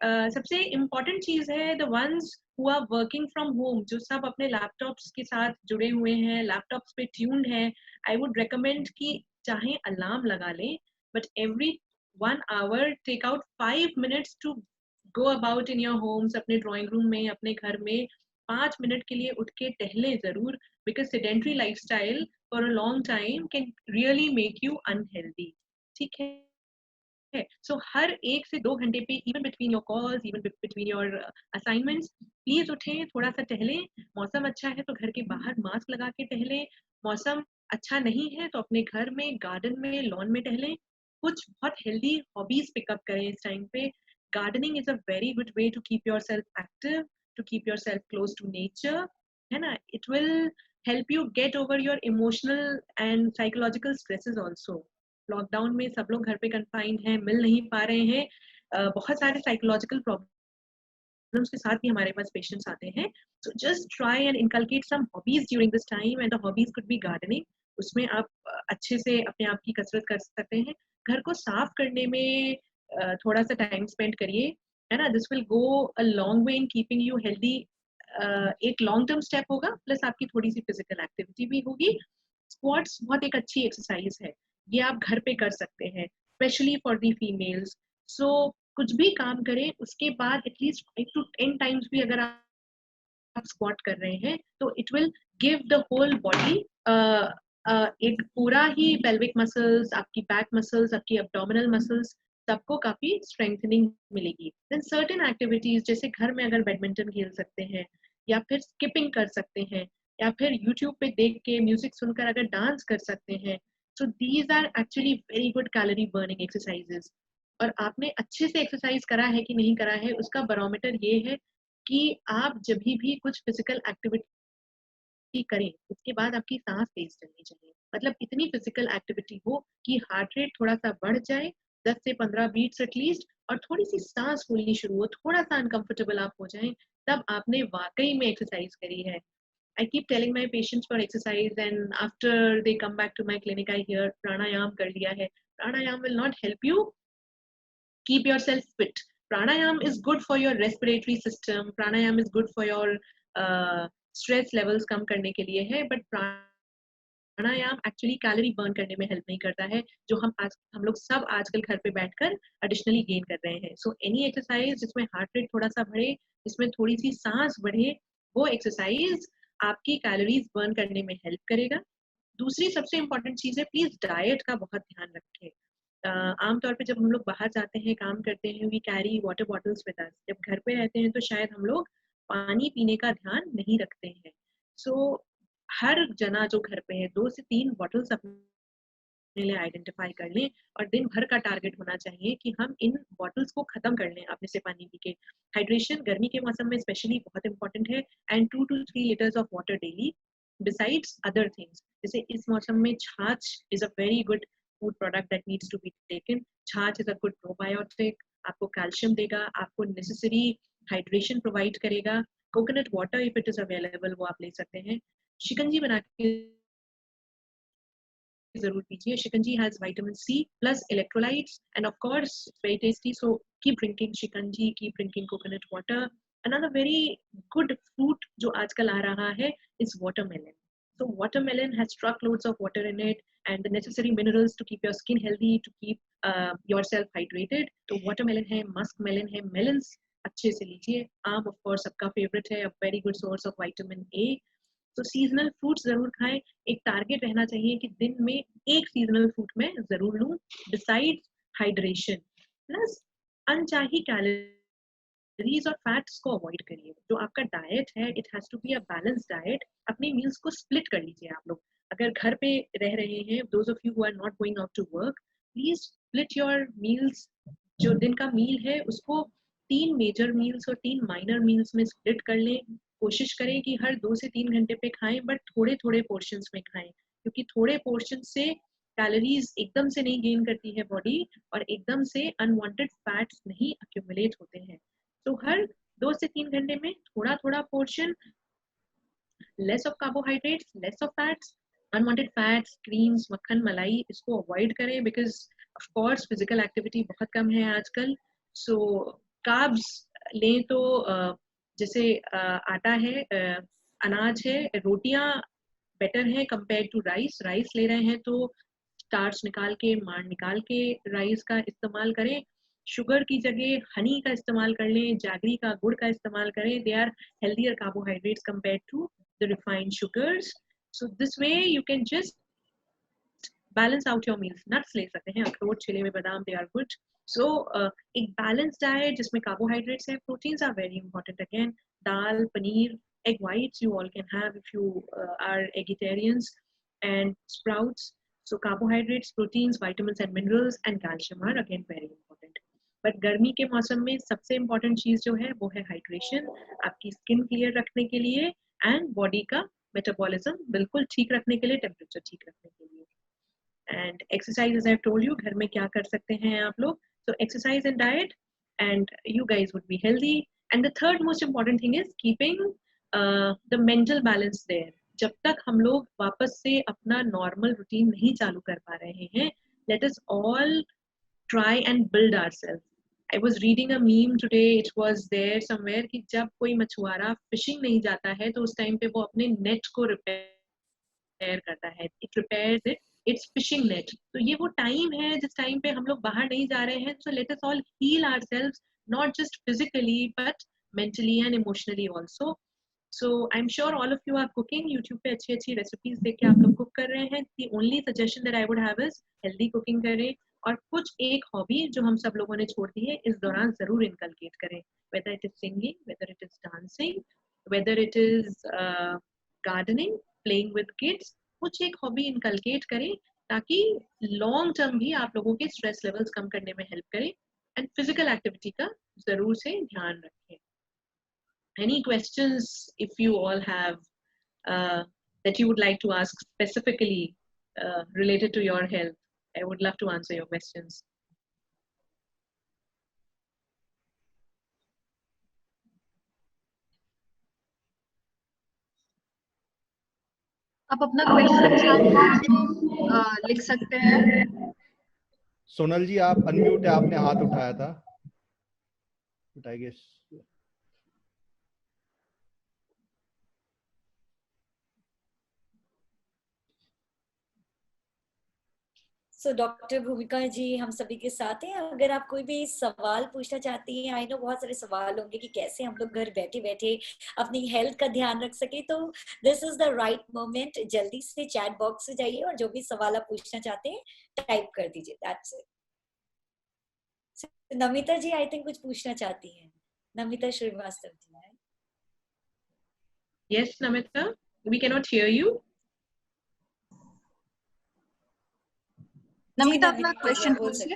सबसे इम्पॉर्टेंट चीज है the ones who are working from home, जो सब अपने लैपटॉप्स के साथ जुड़े हुए हैं, लैपटॉप्स पे ट्यून्ड हैं, आई वुड रिकमेंड कि चाहे अलार्म लगा लें, but every 1 hour take out 5 minutes to go about in your homes, अपने ड्राइंग रूम में, अपने घर में 5 मिनट के लिए उठ के टहलें जरूर, because sedentary lifestyle for a long time can really make you unhealthy. ठीक है, so हर 1 से 2 घंटे पे, even between your calls, even between your assignments, please उठें, थोड़ा सा टहलें। मौसम अच्छा है तो घर के बाहर मास्क लगा के टहलें, मौसम अच्छा नहीं है तो अपने घर में, गार्डन में, लॉन में टहलें। कुछ बहुत हेल्दी हॉबीज पिकअप करें इस टाइम पे। Gardening is a very good way to keep yourself active, to keep yourself close to nature, है ना? It will help you get over your emotional and psychological stresses also. Lockdown में सब लोग घर पे confined हैं, मिल नहीं पा रहे हैं, बहुत सारे साइकोलॉजिकल प्रॉब्लम्स के साथ भी हमारे पास पेशेंट्स आते हैं. So just try and inculcate some hobbies during this time, and the hobbies could be gardening. उसमें आप अच्छे से अपने आप की कसरत कर सकते हैं. घर को साफ करने में थोड़ा सा टाइम स्पेंड करिए, है ना. This will go a long way in keeping you healthy. एक लॉन्ग टर्म स्टेप होगा, प्लस आपकी थोड़ी सी फिजिकल एक्टिविटी भी होगी. स्क्वाट्स बहुत एक अच्छी एक्सरसाइज है, ये आप घर पे कर सकते हैं, स्पेशली फॉर दी फीमेल्स. सो कुछ भी काम करें उसके बाद एटलीस्ट 5 to 10 टाइम्स भी अगर आप स्क्वाट कर रहे हैं तो it will give the whole body एक पूरा ही पेल्विक मसल्स, आपकी बैक मसल्स, आपकी एब्डोमिनल मसल्स, सबको काफी स्ट्रेंथनिंग मिलेगी. देन सर्टेन एक्टिविटीज जैसे घर में अगर बैडमिंटन खेल सकते हैं, या फिर स्किपिंग कर सकते हैं, या फिर यूट्यूब पे देख के म्यूजिक सुनकर अगर डांस कर सकते हैं. So these are actually very good calorie burning exercises. और आपने अच्छे से एक्सरसाइज करा है कि नहीं करा है उसका बैरोमीटर ये है कि आप जब भी कुछ फिजिकल एक्टिविटी करें उसके बाद आपकी सांस तेज चलनी चाहिए. मतलब इतनी फिजिकल एक्टिविटी हो कि हार्ट रेट थोड़ा सा बढ़ जाए, 10 से 15 बीट्स एटलीस्ट, और थोड़ी सी सांस फूलनी शुरू हो, थोड़ा सा अनकंफर्टेबल आप हो जाएं, तब आपने वाकई में एक्सरसाइज करी है. I keep telling my patients for exercise, and after they come back to my clinic I hear pranayam kar liya hai. Pranayam will not help you keep yourself fit. Pranayam is good for your respiratory system. Pranayam is good for your stress levels कम करने के लिए है, but pranayama actually calorie burn करने में help नहीं करता है, जो हम लोग सब आजकल घर पे बैठकर एडिशनली गेन कर रहे हैं. सो एनी एक्सरसाइज जिसमें हार्ट रेट थोड़ा सा बढ़े, जिसमें थोड़ी सी सांस बढ़े, वो एक्सरसाइज आपकी कैलोरीज बर्न करने में हेल्प करेगा. दूसरी सबसे इम्पोर्टेंट चीज है, प्लीज डाइट का बहुत ध्यान रखें. आमतौर पे जब हम लोग बाहर जाते हैं, काम करते हैं, we carry water bottles with us. जब घर पे रहते हैं तो शायद हम लोग पानी पीने का ध्यान नहीं रखते हैं. सो हर जना जो घर पे है 2 से 3 बॉटल्स अपने लिए आइडेंटिफाई कर लें, और दिन भर का टारगेट होना चाहिए कि हम इन बॉटल्स को खत्म कर लें अपने से पानी पी के. हाइड्रेशन गर्मी के मौसम में स्पेशली बहुत इंपॉर्टेंट है, and 2 to 3 litres of water daily besides other things. जैसे इस मौसम में chaas is a very good food product that needs to be taken. Chaas is a good probiotic, आपको कैल्शियम देगा, आपको नेसेसरी हाइड्रेशन प्रोवाइड करेगा. Coconut water if it is available वो आप ले सकते हैं. शिकंजी बना के जरूर पीजिए. शिकंजी has vitamin C plus electrolytes, and of course very tasty. So keep drinking shikanji, keep drinking coconut water. Another very good fruit जो आजकल आ रहा है is watermelon. So watermelon has truckloads of water in it and the necessary minerals to keep your skin healthy, to keep yourself hydrated. तो watermelon है, musk melon है, melons अच्छे से लीजिए. आम of course सबका favorite है, a very good source of vitamin A. तो सीजनल फ्रूट्स जरूर खाएं. एक टारगेट रहना चाहिए कि दिन में एक सीजनल फ्रूट में जरूर लूं. डिसाइड हाइड्रेशन प्लस अनचाही कैलोरीज और फैट्स को अवॉइड करिए. जो आपका डाइट है it has to be a balance diet. अपनी मील्स को स्प्लिट कर लीजिए. आप लोग अगर घर पे रह रहे हैं, those of you who are not going out to work, please split your meals. जो दिन का मील है उसको 3 मेजर मील्स और 3 माइनर मील्स में स्प्लिट कर लें. कोशिश करें कि हर 2 से 3 घंटे पे खाएं, बट थोड़े थोड़े पोर्शंस में खाएं, क्योंकि थोड़े पोर्शन से कैलोरीज एकदम से नहीं गेन करती है बॉडी, और एकदम से अनवांटेड फैट्स नहीं अक्यूमुलेट होते हैं. तो हर 2 से 3 घंटे में थोड़ा थोड़ा portion, less of carbohydrates, less of fats. Unwanted fats, creams, मक्खन, मलाई, इसको अवॉइड करें, because of course physical activity बहुत कम है आजकल. सो कार्ब्स लें तो जैसे आटा है, अनाज है, रोटियां बेटर है कंपेयर टू राइस. राइस ले रहे हैं तो स्टार्च निकाल के, मांड निकाल के राइस का इस्तेमाल करें. शुगर की जगह हनी का इस्तेमाल कर लें, जैगरी का, गुड़ का इस्तेमाल करें. They are healthier carbohydrates compare to the refined sugars. So this way you can just balance out your meals. Nuts ले सकते हैं, अखरोट, छिले हुए बादाम, दे आर गुड. So एक बैलेंस डाइट जिसमें कार्बोहाइड्रेट्स है, proteins are very important. Again dal, paneer, egg whites you all can have if you are vegetarians, and sprouts. So carbohydrates, proteins, vitamins and minerals and calcium are again very important. But गर्मी के मौसम में सबसे important चीज जो है वो है हाइड्रेशन. आपकी स्किन क्लियर रखने के लिए एंड बॉडी का मेटाबॉलिज्म बिल्कुल ठीक रखने के लिए, टेम्परेचर ठीक रखने के लिए. And exercise, as I've told you, घर में क्या कर सकते हैं आप लोग. So exercise and diet, and you guys would be healthy. And the third most important thing is keeping the mental balance there. जब तक हम लोग वापस से अपना नॉर्मल रूटीन नहीं चालू कर पा रहे हैं, let us all try and build ourselves. I was reading a meme today, it was there somewhere कि जब कोई मछुआरा फिशिंग नहीं जाता है तो उस टाइम पे वो अपने नेट को रिपेयर करता है. It repairs it. It's fishing net. तो ये वो टाइम है जिस टाइम पे हम लोग बाहर नहीं जा रहे हैं. So let us all heal ourselves, not just physically but mentally and emotionally also. So I'm sure all of you are cooking. YouTube पे अच्छी रेसिपीज देख के आप लोग कुक कर रहे हैं. The only suggestion that I would have is healthy cooking करें और कुछ एक हॉबी जो हम सब लोगों ने छोड़ दी है इस दौरान जरूर इनकलकेट करें. Whether it is singing, whether it is dancing, whether it is gardening, playing with kids, कुछ एक हॉबी इनकलकेट करें ताकि लॉन्ग टर्म भी आप लोगों के स्ट्रेस लेवल्स कम करने में हेल्प करें. एंड फिजिकल एक्टिविटी का जरूर से ध्यान रखें. Any questions if you all have that you would like to ask specifically related to your health? I would love to answer your questions. आप अपना क्वेश्चन चैट बॉक्स में लिख सकते हैं. सोनल जी आप अनम्यूट है, आपने हाथ उठाया था. But I guess So, doctor भूमिका जी हम सभी के साथ हैं. अगर आप कोई भी सवाल पूछना चाहती हैं, आई नो बहुत सारे सवाल होंगे कि कैसे हम लोग घर बैठे बैठे अपनी हेल्थ का ध्यान रख सके, तो this is the right moment. जल्दी से चैट बॉक्स में जाइए और जो भी सवाल आप पूछना चाहते हैं टाइप कर दीजिए. That's it. Namita ji I think कुछ पूछना चाहती हैं. नमिता श्रीवास्तव जी. Yes, Namita, we cannot hear you. Namita अपना क्वेश्चन पूछिए.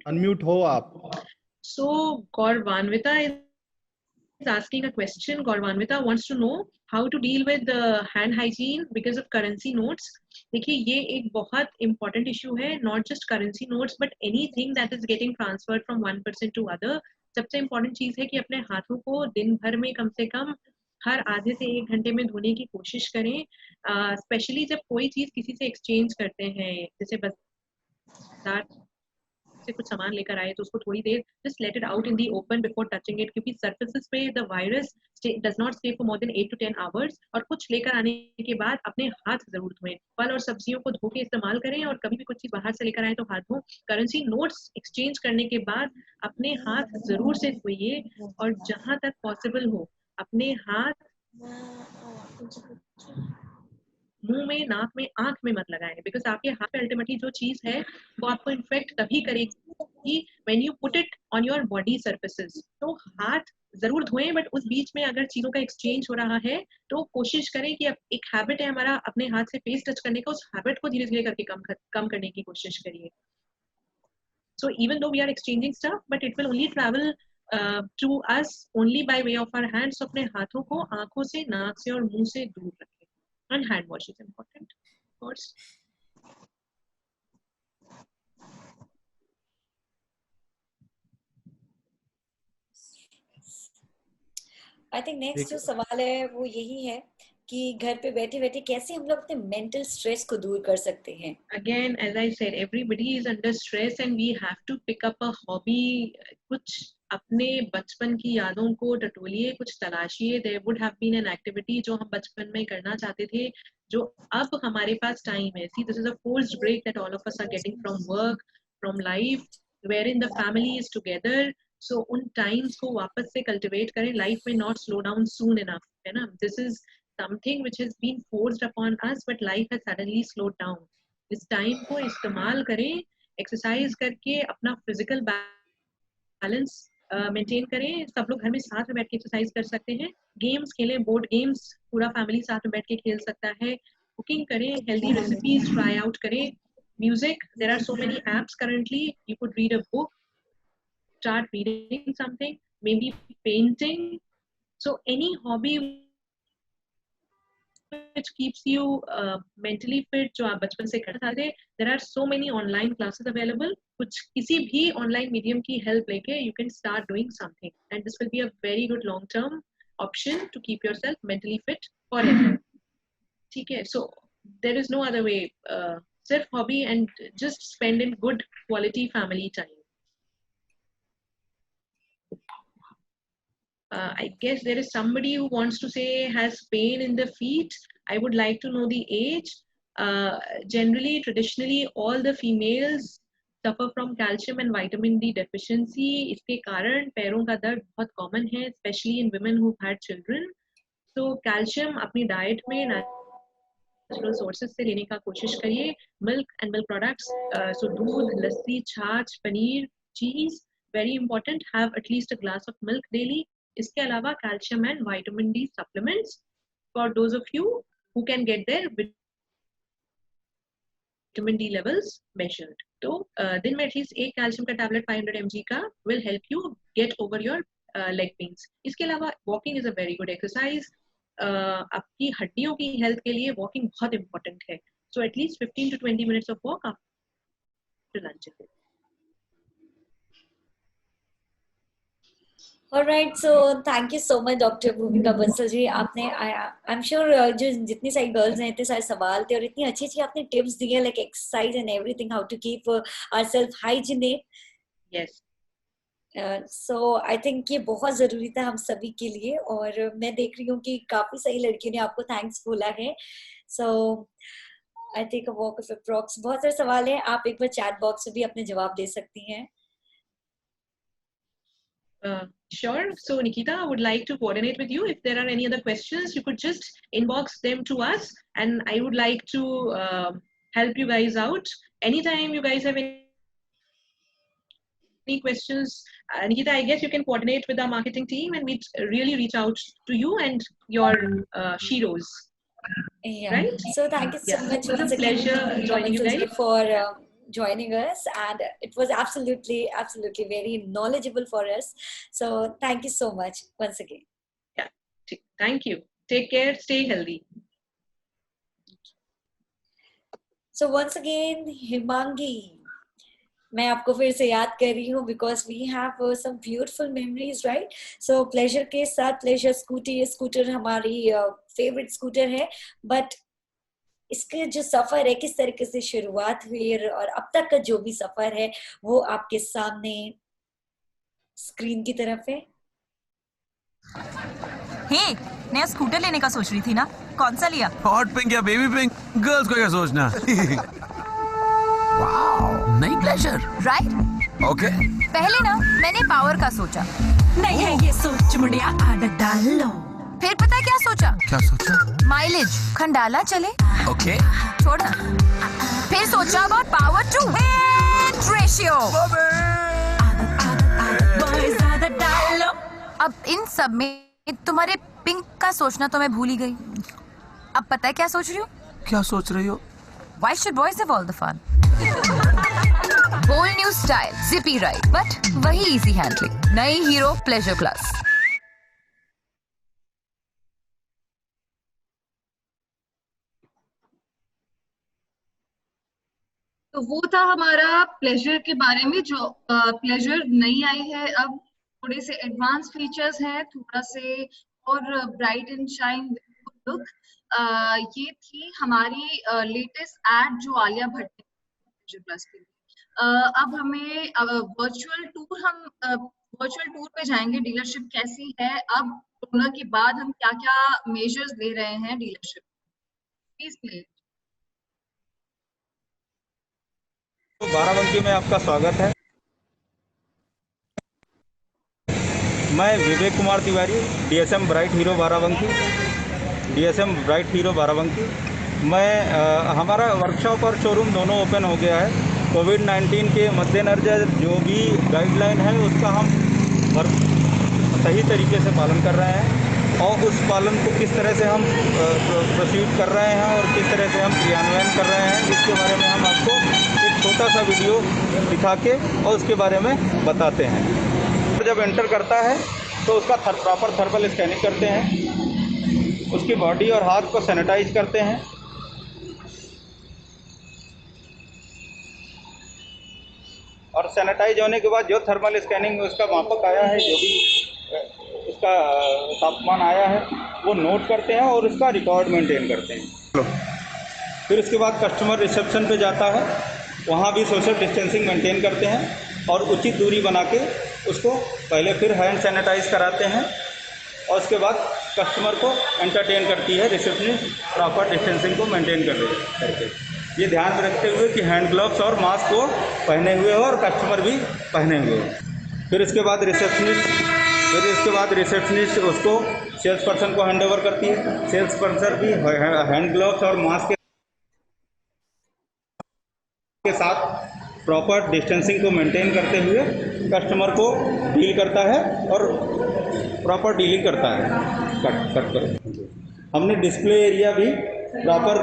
अनम्यूट हो आप. So Gaurvanvita is asking a question. Gaurvanvita wants to know how to deal with the hand hygiene because of currency notes. देखिए ये एक बहुत important issue है. Not just currency notes but anything that is getting transferred from one person to other. सबसे important चीज है कि अपने हाथों को दिन भर में कम से कम हर आधे से 1 घंटे में धोने की कोशिश करें. स्पेशली जब कोई चीज किसी से एक्सचेंज करते हैं, जैसे बाजार से कुछ सामान लेकर आए तो उसको थोड़ी देर just let it out in the open before touching it, क्योंकि surfaces पे the virus does not stay for more than 8 to 10 hours. और कुछ लेकर आने के बाद अपने हाथ जरूर धोएं. फल और सब्जियों को धो के इस्तेमाल करें और कभी भी कुछ चीज बाहर से लेकर आए तो हाथ धों. करेंसी नोट्स एक्सचेंज करने के बाद अपने हाथ जरूर से धोइए और जहां तक पॉसिबल हो अपने हाथ मुंह में, नाक में, आंख में मत लगाएं, बिकॉज आपके हाथ पे अल्टीमेटली जो चीज है वो आपको इन्फेक्ट तभी करेगी when you put it on your body surfaces. तो हाथ जरूर धोएं, बट उस बीच में अगर चीजों का एक्सचेंज हो रहा है तो कोशिश करें कि एक हैबिट है हमारा अपने हाथ से फेस टच करने का, उस हैबिट को धीरे धीरे करके कम करने की कोशिश करिए. So even though we are exchanging stuff, but it will only travel to us only by way of our hands. So अपने हाथों को आंखों से, नाक से और मुंह से दूर रखें. And hand wash is important, of course. I think next जो सवाल है वो यही है कि घर पे बैठे बैठे कैसे हम लोग अपने मेंटल स्ट्रेस को दूर कर सकते हैं. Again, as I said, everybody is under stress and we have to pick up a hobby. कुछ अपने बचपन की यादों को टटोलिए, कुछ तलाशिए. There would have been an activity जो हम बचपन में करना चाहते थे, जो अब हमारे पास टाइम है. See, this is a forced break that all of us are getting from work, from life, wherein the family is together. So उन times को वापस से cultivate करें. Life may not slow down soon enough, है ना? This is something which has been forced upon us, but life has suddenly slowed down. इस time को इस्तेमाल करें, एक्सरसाइज करके अपना फिजिकल बैलेंस मेंटेन करें. सब लोग घर में साथ में बैठ के एक्सरसाइज कर सकते हैं. गेम्स खेलें, बोर्ड गेम्स पूरा फैमिली साथ में बैठ के खेल सकता है. कुकिंग करें, हेल्दी रेसिपीज ट्राई आउट करें. Music, there are so many apps currently. You could read a book, start reading something, maybe painting. So any hobby which keeps you mentally fit, जो आप बचपन से करते थे. There are so many online classes available. कुछ किसी भी online medium की help लेके you can start doing something, and this will be a very good long-term option to keep yourself mentally fit forever. ठीक है? So there is no other way. Self hobby and just spend in good quality family time. I guess there is somebody who wants to say has pain in the feet. I would like to know the age. Generally, traditionally, all the females suffer from calcium and vitamin D deficiency. इसके कारण पैरों का दर्द बहुत common है, especially in women who've had children. So calcium अपनी diet में natural sources से लेने का कोशिश करिए. Milk and milk products, so दूध, लस्सी, छाछ, paneer, cheese, very important. Have at least a glass of milk daily. इसके अलावा calcium and vitamin D supplements for those of you who can get their vitamin D levels measured. तो दिन में at least एक calcium का tablet 500 mg का will help you get over your leg pains. इसके अलावा walking is a very good exercise. आपकी हड्डियों की हेल्थ के लिए वॉकिंग बहुत इंपॉर्टेंट है. So at least 15 to 20 minutes of walk after lunch. Alright, so thank you so much, Dr. Bhumika Bansal जी. आपने I'm sure जो जितनी सारी गर्ल्स हैं इतने सारे सवाल थे और इतनी अच्छी अच्छी आपने टिप्स दी हैं, like exercise and everything, how to keep ourselves hygienic. Yes. So I think ये बहुत जरूरी था हम सभी के लिए, और मैं देख रही हूँ कि काफी सारी लड़कियों ने आपको थैंक्स बोला है. So I take a walk of approx. बहुत सारे सवाल हैं, आप एक बार चैट बॉक्स में भी अपने जवाब दे सकती हैं. Sure. So Nikita, I would like to coordinate with you. If there are any other questions, you could just inbox them to us, and I would like to help you guys out. Anytime you guys have any questions, Nikita, I guess you can coordinate with our marketing team, and we'd really reach out to you and your Shiros. Yeah. Right? So thank you so much. It was a pleasure joining you guys. For joining us, and it was absolutely very knowledgeable for us. So thank you so much once again. Yeah, thank you. Take care, stay healthy. So once again, Himangi, मैं आपको फिर से याद कर रही हूँ because we have some beautiful memories, right? So pleasure के साथ pleasure स्कूटर हमारी favorite स्कूटर है, but इसके जो सफर है किस तरीके से शुरुआत हुई और अब तक का जो भी सफर है वो आपके सामने स्क्रीन की तरफ है. हे, नया स्कूटर लेने का सोच रही थी ना, कौन सा लिया? हॉट पिंक या बेबी पिंक, गर्ल्स को क्या सोचना. वाओ, नई प्लेजर. राइट. ओके. पहले ना मैंने पावर का सोचा. नहीं है ये सोच मुड़िया आदत डालो. फिर पता है क्या सोचा? क्या सोचा? माइलेज खंडाला चले. ओके. छोड़ना. फिर सोचा about power to weight ratio. अब इन सब में तुम्हारे पिंक का सोचना तो मैं भूल ही गई. अब पता है क्या सोच रही हूँ? क्या सोच रही हो? Why should boys have all the fun? Bold new style, zippy ride, but वही easy handling. नई हीरो प्लेजर प्लस. तो वो था हमारा प्लेजर के बारे में. जो प्लेजर नई आई है, अब थोड़े से एडवांस फीचर्स हैं, थोड़ा से और ब्राइट एंड शाइन लुक. ये थी हमारी लेटेस्ट एड जो आलिया भट्ट ने प्लेजर प्लस के लिए. अब हमें वर्चुअल टूर पे जाएंगे. डीलरशिप कैसी है अब कोरोना के बाद, हम क्या क्या मेजर्स ले रहे हैं डीलरशिप. Please play. बाराबंकी में आपका स्वागत है. मैं विवेक कुमार तिवारी, DSM ब्राइट हीरो बाराबंकी. मैं हमारा वर्कशॉप और शोरूम दोनों ओपन हो गया है. कोविड-19 के मद्देनजर जो भी गाइडलाइन है उसका हम सही तरीके से पालन कर रहे हैं, और उस पालन को किस तरह से हम प्रोसीड कर रहे हैं और किस तरह से हम क्रियान्वयन कर रहे हैं, इसके बारे में हम आपको एक छोटा सा वीडियो दिखा के और उसके बारे में बताते हैं. जब एंटर करता है तो उसका प्रॉपर थर्मल स्कैनिंग करते हैं. उसके उसकी बॉडी और हाथ को सैनिटाइज करते हैं। और सैनिटाइज होने के बाद जो थर्मल स्कैनिंग में उसका मापक आया है, जो भी उसका तापमान आया है, वो नोट करते हैं और उसका रिकॉर्ड मेंटेन करते हैं। फिर उसके बाद कस्टमर रिसेप्शन पे जाता है, वहाँ भी सोशल डिस्टेंसिंग मेंटेन करते हैं और उचित दूरी बना के उसको पहले फिर हैंड सैनिटाइज कराते हैं और उसके बाद कस्टमर को एंटरटेन करती है रिसेप्शनिस्ट, प्रॉपर डिस्टेंसिंग को मेंटेन करके। ये ध्यान में रखते हुए कि हैंड ग्लव्स और मास्क को पहने हुए हो और कस्टमर भी पहने हुए हो। फिर इसके बाद रिसेप्शनिस्ट उसको सेल्स पर्सन को हैंड ओवर करती है। सेल्स पर्सन भी हैंड ग्लव्स और मास्क के साथ प्रॉपर डिस्टेंसिंग को मेंटेन करते हुए कस्टमर को डील करता है और प्रॉपर डीलिंग करता है। कट कर हमने डिस्प्ले एरिया भी प्रॉपर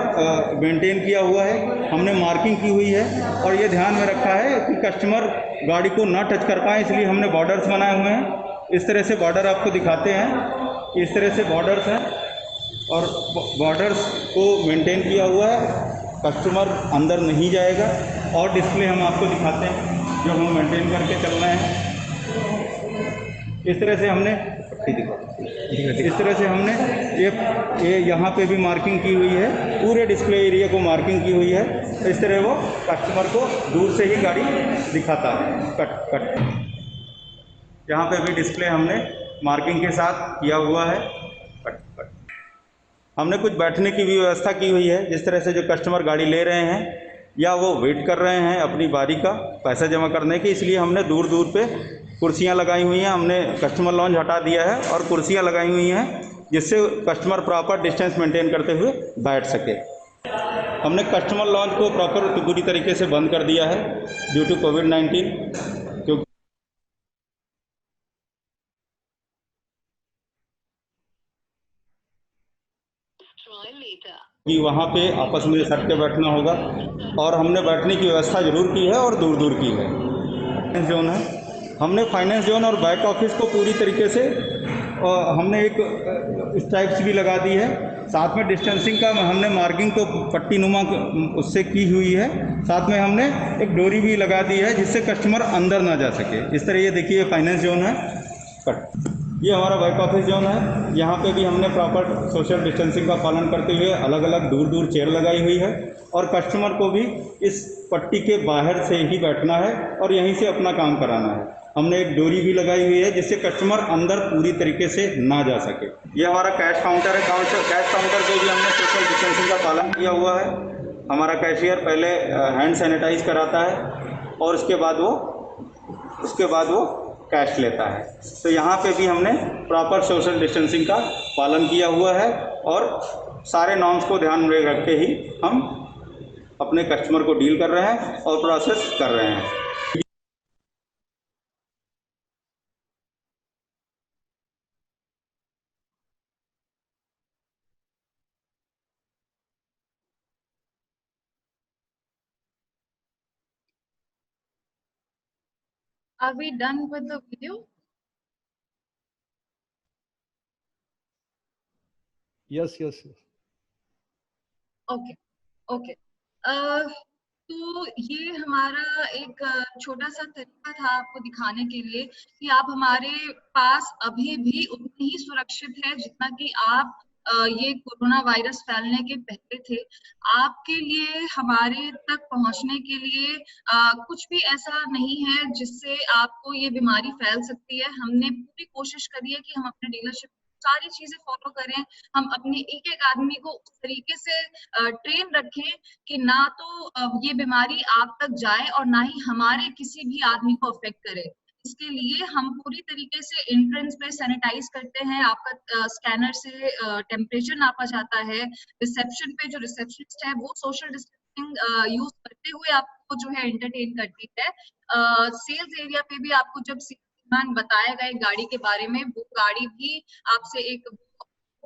मेंटेन किया हुआ है, हमने मार्किंग की हुई है और ये ध्यान में रखा है कि कस्टमर गाड़ी को ना टच कर पाए, इसलिए हमने बॉर्डर्स बनाए हुए हैं। इस तरह से बॉर्डर आपको दिखाते हैं, इस तरह से बॉर्डर्स हैं और बॉर्डर्स को मेंटेन किया हुआ है, कस्टमर अंदर नहीं जाएगा। और डिस्प्ले हम आपको दिखाते हैं जो हम मेंटेन करके चल रहे हैं। इस तरह से हमने ये यहाँ पे भी मार्किंग की हुई है, पूरे डिस्प्ले एरिया को मार्किंग की हुई है। इस तरह वो कस्टमर को दूर से ही गाड़ी दिखाता है। कट यहाँ पे भी डिस्प्ले हमने मार्किंग के साथ किया हुआ है। कट हमने कुछ बैठने की भी व्यवस्था की हुई है, जिस तरह से जो कस्टमर गाड़ी ले रहे हैं या वो वेट कर रहे हैं अपनी बारी का पैसा जमा करने की, इसलिए हमने दूर दूर पे कुर्सियां लगाई हुई हैं। हमने कस्टमर लॉन्ज हटा दिया है और कुर्सियां लगाई हुई हैं जिससे कस्टमर प्रॉपर डिस्टेंस मेंटेन करते हुए बैठ सके। हमने कस्टमर लॉन्ज को प्रॉपर पूरी तरीके से बंद कर दिया है ड्यू टू कोविड-19, क्योंकि वहाँ पे आपस में सट के बैठना होगा और हमने बैठने की व्यवस्था ज़रूर की है और दूर दूर की है। फाइनेंस जोन है, हमने फाइनेंस जोन और बैक ऑफिस को पूरी तरीके से हमने एक स्ट्राइप्स भी लगा दी है। साथ में डिस्टेंसिंग का हमने मार्किंग को पट्टी नुमा उससे की हुई है। साथ में हमने एक डोरी भी लगा दी है जिससे कस्टमर अंदर ना जा सके। इस तरह ये देखिए फाइनेंस जोन है। ये हमारा बैक ऑफिस जोन है, यहाँ पे भी हमने प्रॉपर सोशल डिस्टेंसिंग का पालन करते हुए अलग अलग दूर दूर चेयर लगाई हुई है और कस्टमर को भी इस पट्टी के बाहर से ही बैठना है और यहीं से अपना काम कराना है। हमने एक डोरी भी लगाई हुई है जिससे कस्टमर अंदर पूरी तरीके से ना जा सके। ये हमारा कैश काउंटर है। कैश काउंटर पे भी हमने सोशल डिस्टेंसिंग का पालन किया हुआ है। हमारा कैशियर पहले हैंड सैनिटाइज कराता है और उसके बाद वो कैश लेता है। तो यहाँ पे भी हमने प्रॉपर सोशल डिस्टेंसिंग का पालन किया हुआ है और सारे नॉर्म्स को ध्यान में रख के ही हम अपने कस्टमर को डील कर रहे हैं और प्रोसेस कर रहे हैं। Are we done with the video? Yes. Okay. तो ये हमारा एक छोटा सा तरीका था आपको दिखाने के लिए कि आप हमारे पास अभी भी उतने ही सुरक्षित है जितना कि आप ये कोरोना वायरस फैलने के पहले थे। आपके लिए हमारे तक पहुंचने के लिए कुछ भी ऐसा नहीं है जिससे आपको ये बीमारी फैल सकती है। हमने पूरी कोशिश करी है कि हम अपने डीलरशिप सारी चीजें फॉलो करें, हम अपने एक एक आदमी को उस तरीके से ट्रेन रखें कि ना तो ये बीमारी आप तक जाए और ना ही हमारे किसी भी आदमी को अफेक्ट करे। इसके लिए हम पूरी तरीके से एंट्रेंस पे सैनिटाइज करते हैं, आपका स्कैनर से टेम्परेचर नापा जाता है। रिसेप्शन पे जो रिसेप्शनिस्ट है वो सोशल डिस्टेंसिंग यूज करते हुए आपको जो है एंटरटेन करती है। सेल्स एरिया पे भी आपको जब सेल्समैन बताया गया गाड़ी के बारे में, वो गाड़ी भी आपसे एक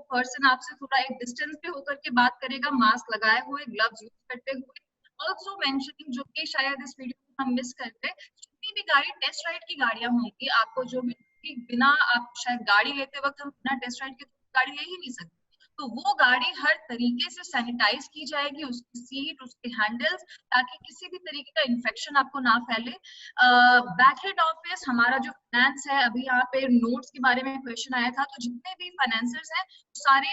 पर्सन आपसे थोड़ा एक डिस्टेंस पे होकर के बात करेगा, मास्क लगाए हुए, ग्लव्स यूज करते हुए। ऑल्सो मेंशनिंग, जो कि शायद इस वीडियो में हम मिस करते हैं, जितनी भी गाड़ी टेस्ट राइड की गाड़ियां होंगी, आपको जो भी बिना आप शायद गाड़ी लेते वक्त हम बिना टेस्ट राइड के गाड़ी ले ही नहीं सकते। तो वो गाड़ी हर तरीके से सैनिटाइज की जाएगी, उसकी सीट, उसके हैंडल्स, ताकि किसी भी तरीके का इन्फेक्शन आपको ना फैले। बैक हेड ऑफिस हमारा जो फाइनेंस है, अभी यहाँ पे नोट्स के बारे में क्वेश्चन आया था, तो जितने भी फाइनेंसर्स हैं सारे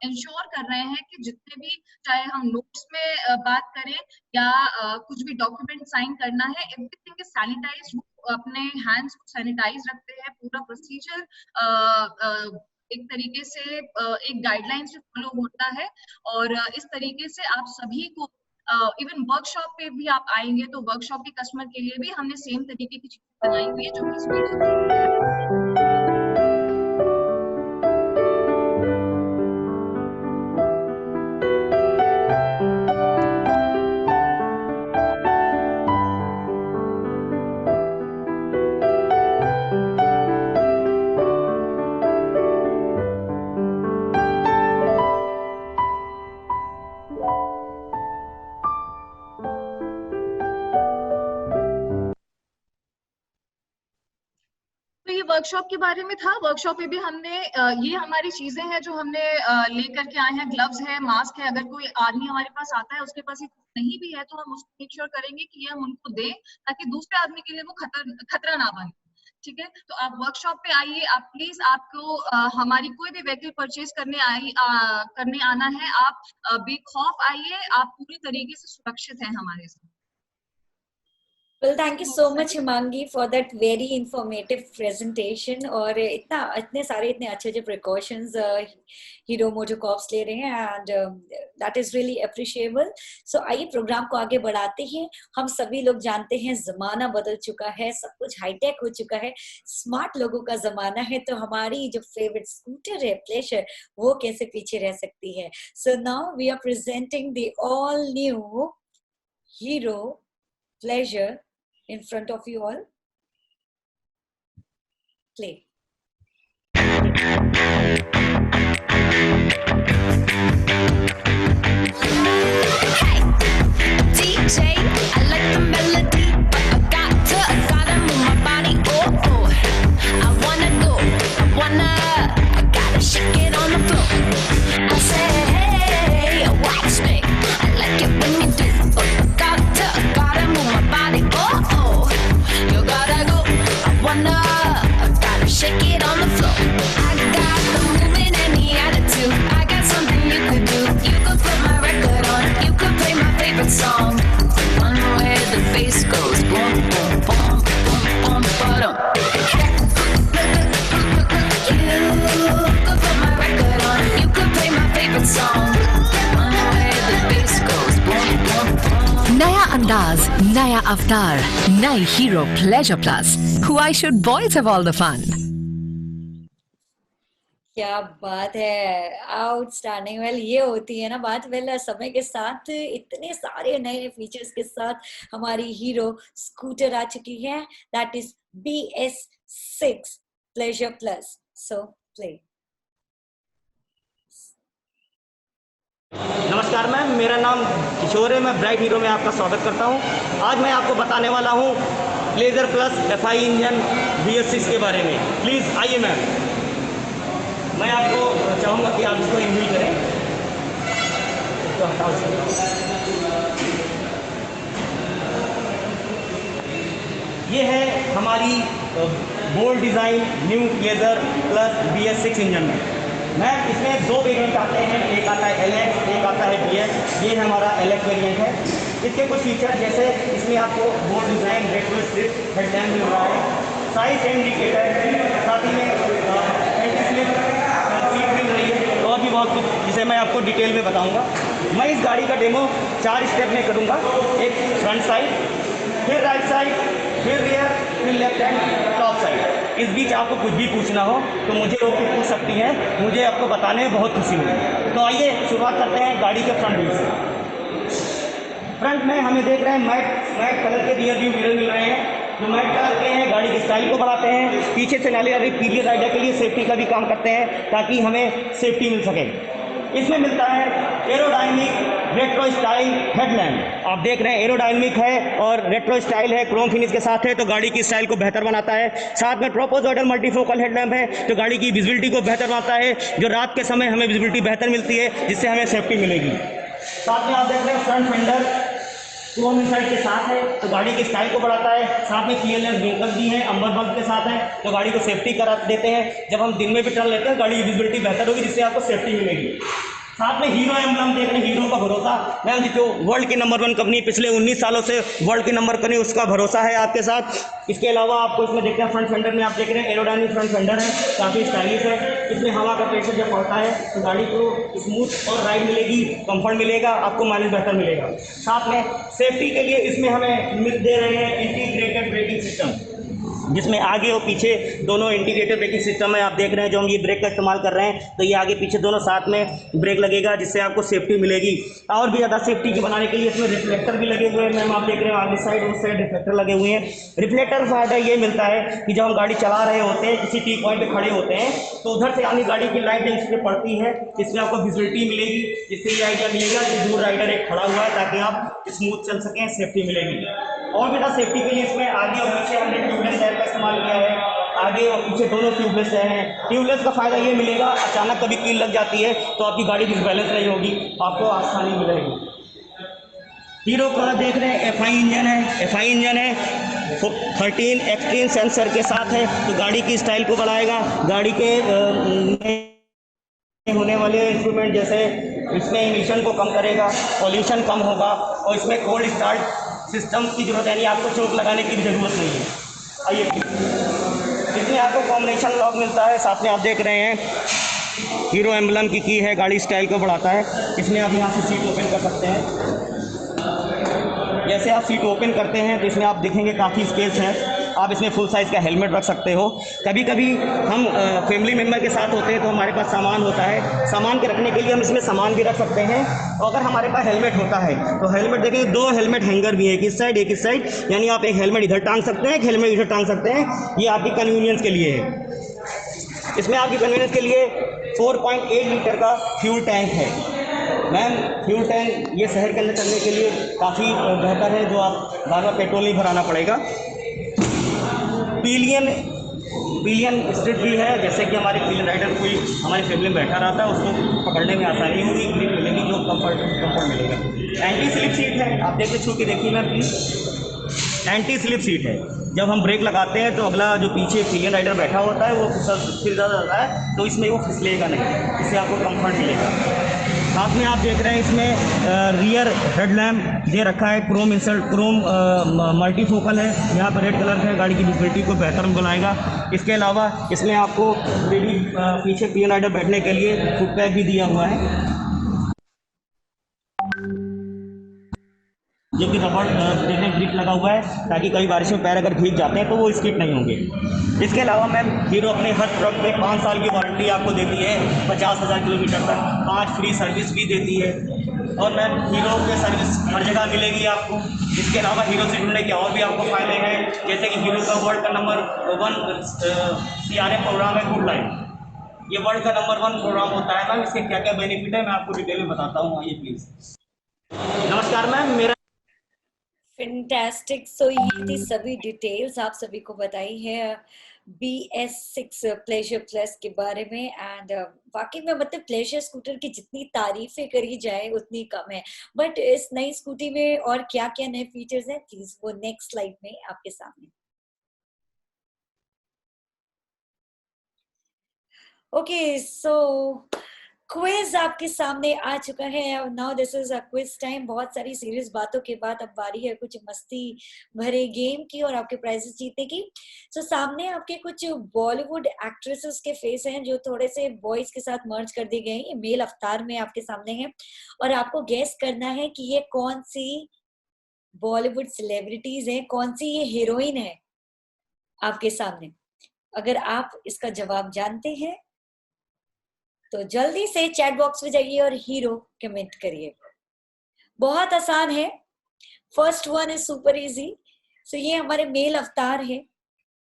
इंश्योर कर रहे हैं कि जितने भी, चाहे हम नोट्स में बात करें या कुछ भी डॉक्यूमेंट साइन करना है, एवरीथिंग इज सैनिटाइज्ड, अपने हैंड्स को सैनिटाइज रखते हैं। पूरा प्रोसीजर एक तरीके से एक गाइडलाइन से फॉलो होता है, और इस तरीके से आप सभी को इवन वर्कशॉप पे भी आप आएंगे तो वर्कशॉप के कस्टमर के लिए भी हमने सेम तरीके की चीजें बनाई हुई है जो कि इस वीडियो में। वर्कशॉप के बारे में था। वर्कशॉप में भी हमने ये हमारी चीजें हैं जो हमने लेकर के आए हैं। ग्लव्स है, मास्क है, अगर कोई आदमी हमारे पास आता है उसके पास ये नहीं भी है तो हम उसको मेक श्योर करेंगे कि ये हम उनको दें ताकि दूसरे आदमी के लिए वो खतरा ना बने। ठीक है, तो आप वर्कशॉप पे आइए, आप प्लीज, आपको हमारी कोई भी व्हीकल परचेज करने आना है, आप बेखौफ आइए, आप पूरी तरीके से सुरक्षित हैं हमारे साथ। Well, thank you so much, Himangi, for that very informative presentation. और इतने सारे इतने अच्छे precautions हीरो मोटोकॉर्प्स ले रहे हैं, and that is really appreciable. So आइए प्रोग्राम को आगे बढ़ाते हैं। हम सभी लोग जानते हैं जमाना बदल चुका है, सब कुछ हाईटेक हो चुका है, स्मार्ट लोगों का जमाना है, तो हमारी जो फेवरेट स्कूटर है प्लेजर, वो कैसे पीछे रह सकती है। So now we are presenting the all new Hero Pleasure in front of you all. Play. Hey, DJ, I like the melody, but I gotta move my body. Oh, I gotta shake it on the floor. I say, hey, watch me. I like it when you do. Gotta move my body. Oh, you gotta go. I gotta shake it on the floor. I got the movement and the attitude. I got something you could do. You could put my record on. You could play my favorite song. One where the bass goes boom, boom, boom, boom, boom, ba-dum. You could put my record on. You could play my favorite song. One where the bass goes boom, boom, boom. नया अंदाज, नया अवतार, नई hero pleasure plus. Why should boys have all the fun? क्या बात है, outstanding. Well, ये होती है ना बात। वेल, समय के साथ इतने सारे नए फीचर्स के साथ हमारी हीरो स्कूटर आ चुकी है, that is BS6 pleasure plus. So play. नमस्कार मैम, मेरा नाम किशोर है, मैं ब्राइट हीरो में आपका स्वागत करता हूं। आज मैं आपको बताने वाला हूं pleasure plus FI engine BS6 के बारे में। प्लीज़ आइए मैम, मैं आपको चाहूँगा कि आप इसको रिव्यू करें। तो ये है हमारी bold design new Pleasure plus BS6 engine में। मैम इसमें दो वेरिएंट आते हैं, एक आता है LX, एक आता है BS। ये हमारा LX वेरिएंट है। इसके कुछ फीचर जैसे इसमें आपको bold design retro strip headlamp मिल रहा है, साइड इंडिकेटर, साथ ही में एंटी स्लिप सीट मिल रही है, और भी बहुत कुछ जिसे मैं आपको डिटेल में बताऊंगा। मैं इस गाड़ी का डेमो 4 स्टेप में करूंगा। एक फ्रंट साइड, फिर राइट साइड, फिर रियर, फिर लेफ्ट हैंड, टॉप साइड। इस बीच आपको कुछ भी पूछना हो तो मुझे रोक के पूछ सकती हैं, मुझे आपको बताने में बहुत खुशी होगी। तो आइए शुरुआत करते हैं गाड़ी के फ्रंट व्यू से। फ्रंट में हमें देख रहे हैं मैट कलर के रियर व्यू मिरर मिल रहे हैं, जो मैट कलर के हैं, गाड़ी की स्टाइल को बढ़ाते हैं। पीछे से नाले वाले पीरियड राइडर के लिए सेफ्टी का भी काम करते हैं ताकि हमें सेफ्टी मिल सके। इसमें मिलता है एरोडायनेमिक रेट्रो स्टाइल हेडलैम्प। आप देख रहे हैं एरोडायनेमिक है और रेट्रो स्टाइल है, क्रोम फिनिश के साथ है, तो गाड़ी की स्टाइल को बेहतर बनाता है। साथ में ट्रोपोजॉइडल मल्टीफोकल हेडलैम्प है, तो गाड़ी की विजिबिलिटी को बेहतर बनाता है, जो रात के समय हमें विजिबिलिटी बेहतर मिलती है, जिससे हमें सेफ्टी मिलेगी। साथ में आप देख रहे हैं फ्रंट फेंडर क्रोम इनसाइड के साथ है, तो गाड़ी की स्टाइल को बढ़ाता है। साथ में क्लियरनेस ब्लिंकर्स भी हैं, अम्बर बल्ब के साथ है, तो गाड़ी को सेफ्टी करा देते हैं। जब हम दिन में भी टर्न लेते हैं गाड़ी की विजिबिलिटी बेहतर होगी, जिससे आपको सेफ्टी मिलेगी। साथ में हीरो एम्ब्लम देख रहे हैं, हीरो का भरोसा मैम, जो वर्ल्ड की नंबर 1 कंपनी, पिछले 19 सालों से वर्ल्ड की नंबर कंपनी, उसका भरोसा है आपके साथ। इसके अलावा आपको इसमें देखते हैं फ्रंट फेंडर में आप देख रहे हैं एरोडायनेमिक फ्रंट फेंडर है, काफ़ी स्टाइलिश है। इसमें हवा का प्रेशर जब पड़ता है तो गाड़ी को स्मूथ और राइड मिलेगी, कंफर्ट मिलेगा, आपको माइलेज बेहतर मिलेगा। साथ में सेफ्टी के लिए इसमें हमें दे रहे हैं इंटीग्रेटेड ब्रेकिंग सिस्टम, जिसमें आगे और पीछे दोनों इंटीग्रेटेड ब्रेकिंग सिस्टम है। आप देख रहे हैं जो हम ये ब्रेक का इस्तेमाल कर रहे हैं, तो ये आगे पीछे दोनों साथ में ब्रेक लगेगा, जिससे आपको सेफ्टी मिलेगी। और भी ज़्यादा सेफ्टी के बनाने के लिए इसमें रिफ्लेक्टर भी लगे हुए हैं मैम, आप देख रहे हैं आगे साइड उस साइड रिफ्लेक्टर लगे हुए हैं। रिफ्लेक्टर फायदा ये मिलता है कि जब हम गाड़ी चला रहे होते हैं, किसी टी पॉइंट पर खड़े होते हैं, तो उधर से आनी गाड़ी की लाइट इस पर पड़ती है, इससे आपको विजिबिलिटी मिलेगी, जिससे ये आइडिया मिलेगा कि दूर राइडर एक खड़ा हुआ है, ताकि आप स्मूथ चल सकें, सेफ्टी मिलेगी। और भी ज़्यादा सेफ्टी के लिए इसमें आगे और पीछे हमने ट्यूबलेस टायर का इस्तेमाल किया है, आगे और पीछे दोनों ट्यूबलेस हैं। ट्यूबलेस का फ़ायदा ये मिलेगा, अचानक कभी कील लग जाती है तो आपकी गाड़ी डिसबैलेंस नहीं होगी, आपको आसानी मिलेगी। हीरो का देख रहे हैं FI इंजन है, FI इंजन है 13 एक्सट्रीम सेंसर के साथ है, तो गाड़ी की स्टाइल को बढ़ाएगा। गाड़ी के होने वाले इंस्ट्रूमेंट जैसे इसमें इमिशन को कम करेगा, पॉल्यूशन कम होगा, और इसमें कोल्ड स्टार्ट सिस्टम की जरूरत है, यानी आपको चोट लगाने की भी ज़रूरत नहीं है। आइए, इसमें आपको कॉम्बिनेशन लॉक मिलता है। साथ में आप देख रहे हैं हीरो एम्ब्लम की है, गाड़ी स्टाइल को बढ़ाता है। इसमें आप यहाँ से सीट ओपन कर सकते हैं। जैसे आप सीट ओपन करते हैं तो इसमें आप देखेंगे काफ़ी स्पेस है, आप इसमें फुल साइज़ का हेलमेट रख सकते हो। कभी कभी हम फैमिली मेम्बर के साथ होते हैं तो हमारे पास सामान होता है, सामान के रखने के लिए हम इसमें सामान भी रख सकते हैं। और अगर हमारे पास हेलमेट होता है तो हेलमेट देखेंगे 2 हेलमेट हैंगर भी है, एक इस साइड एक इस साइड, यानी आप एक हेलमेट इधर टांग सकते हैं, एक हेलमेट इधर टांग सकते हैं। ये आपकी कन्वीनियंस के लिए है। इसमें आपकी कन्वीनियंस के लिए 4.8 लीटर का फ्यूल टैंक है मैम। फ्यूल टैंक ये शहर के अंदर चलने के लिए काफ़ी बेहतर है, जो आप बार बार पेट्रोल नहीं भराना पड़ेगा। पिलियन स्ट्रिप भी है, जैसे कि हमारे पिलियन राइडर कोई हमारी फैमिली में बैठा रहता है, उसको पकड़ने में आसानी होगी, ग्रिप मिलेगी, जो कंफर्ट मिलेगा। एंटी स्लिप सीट है, आप देखिए छू के देखिए ma'am please, anti slip seat है। जब हम ब्रेक लगाते हैं तो अगला जो पीछे पिलियन राइडर बैठा होता है वो फिर ज़्यादा रहता है, तो इसमें वो फिसलेगा नहीं, इससे आपको कंफर्ट मिलेगा। साथ में आप देख रहे हैं इसमें रियर हेडलैम्प दे रखा है, क्रोम मल्टीफोकल है, यहाँ पर रेड कलर है, गाड़ी की विजिबिलिटी को बेहतर बनाएगा। इसके अलावा इसमें आपको पीछे पिलियन राइडर बैठने के लिए फुट पैक भी दिया हुआ है, जो कि रबड़ देखने ग्रिप लगा हुआ है, ताकि कई बारिश में पैर अगर भीग जाते हैं तो वो स्किड नहीं होंगे। इसके अलावा मैम हीरो अपने हर ट्रक में 5 साल की वारंटी आपको देती है, 50,000 किलोमीटर तक 5 फ्री सर्विस भी देती है। और मैम हीरो के सर्विस हर जगह मिलेगी आपको। इसके अलावा हीरो से जुड़ने के और भी आपको फ़ायदे हैं, जैसे कि हीरो का वर्ल्ड का नंबर 1 CRM प्रोग्राम है गुड लाइफ, ये वर्ल्ड का नंबर 1 प्रोग्राम होता है मैम। इसके क्या क्या बेनिफिट है मैं आपको डिटेल में बताता हूँ, आइए प्लीज़। नमस्कार मैम, मेरा फैंटास्टिक। सो ये थी सभी डिटेल्स आप सभी को बताई है BS6 प्लेजर प्लस के बारे में। एंड वाकई में मतलब प्लेजर स्कूटर की जितनी तारीफें करी जाए उतनी कम है। बट इस नई स्कूटी में और क्या क्या नए फीचर्स हैं, प्लीज वो नेक्स्ट स्लाइड में आपके सामने। ओके, सो क्विज आपके सामने आ चुका है। Now this is a quiz time. बहुत सारी सीरियस बातों के बाद अब बारी है कुछ मस्ती भरे गेम की और आपके प्राइजेस जीतने की। सो सामने आपके कुछ बॉलीवुड एक्ट्रेसेस के फेस हैं जो थोड़े से बॉयज के साथ मर्ज कर दिए गए हैं। ये मेल अवतार में आपके सामने है और आपको गेस करना है कि ये कौन सी बॉलीवुड सेलिब्रिटीज है, कौन सी ये हीरोइन है आपके सामने। अगर आप इसका जवाब जानते हैं तो जल्दी से चैट बॉक्स में जाइए और हीरो कमेंट करिए। बहुत आसान है। First one is super easy. So ये हमारे मेल अवतार है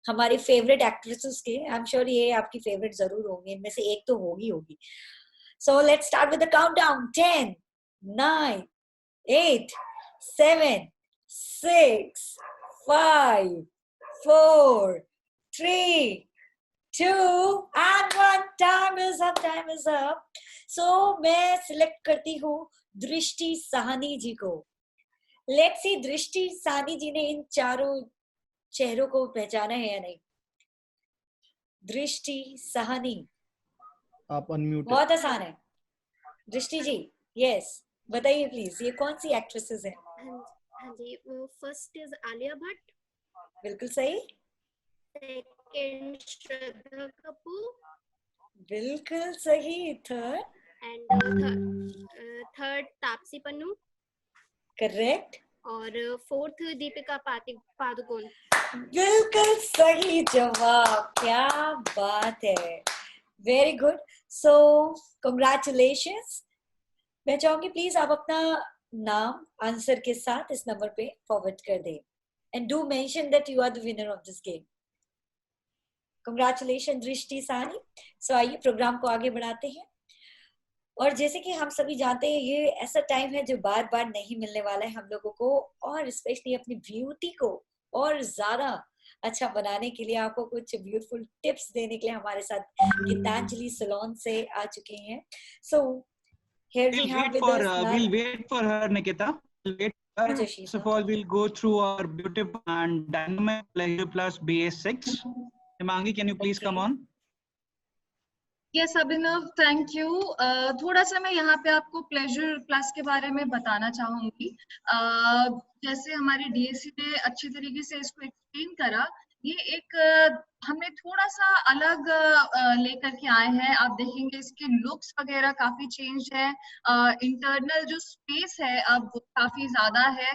हमारे फेवरेट एक्ट्रेसेस के। आई एम श्योर ये आपकी फेवरेट जरूर होंगे, इनमें से एक तो होगी। So let's start with the countdown. 10, 9, 8, 7, 6, 5, 4, 3, 2 and 1. Time is up. Time is up. So मैं सिलेक्ट करती हूँ दृष्टि साहनी जी को. Let's see दृष्टि साहनी जी ने इन चारों चेहरों को पहचाना है या नहीं. दृष्टि साहनी, आप अनम्यूट. बहुत आसान है. दृष्टि जी, यस, बताइए प्लीज, ये कौन सी एक्ट्रेसेस हैं? हाँ जी, वो फर्स्ट इज आलिया भट्ट. बिल्कुल सही. सेकंड श्रद्धा कपूर. बिल्कुल सही. Third? And third Taapsee Pannu. Correct. और फोर्थ दीपिका पादुकोण. बिल्कुल सही जवाब. क्या बात है. Very good. सो कंग्रेचुलेशंस. मैं चाहूंगी प्लीज आप अपना नाम आंसर के साथ इस नंबर पे फॉरवर्ड कर दें. And do mention that you are the winner of this game. Congratulation Drishti Sahni. सो आइए प्रोग्राम को आगे बढ़ाते हैं. और जैसे कि हम सभी जानते हैं, ये ऐसा टाइम है जो बार बार नहीं मिलने वाला है हम लोगों को, और स्पेशली अपनी ब्यूटी को और ज्यादा अच्छा बनाने के लिए आपको कुछ ब्यूटीफुल टिप्स देने के लिए हमारे साथ गीतांजलि सलोन से आ चुके हैं. सो here we have with us we'll wait for her, Nikita. We'll wait for her. First of all, we'll go through our beautiful and dynamic Pleasure Plus BS6. Himangi, can you please come on? Yes Abhinav, thank you. थोड़ा सा मैं यहाँ पे आपको pleasure plus के बारे में बताना चाहूंगी. जैसे हमारी डीएससी ने अच्छे तरीके से इसको एक्सप्लेन करा, ये एक हमने थोड़ा सा अलग लेकर के आए हैं. आप देखेंगे इसके लुक्स वगैरह काफी चेंज है. इंटरनल जो स्पेस है अब वो काफी ज्यादा है.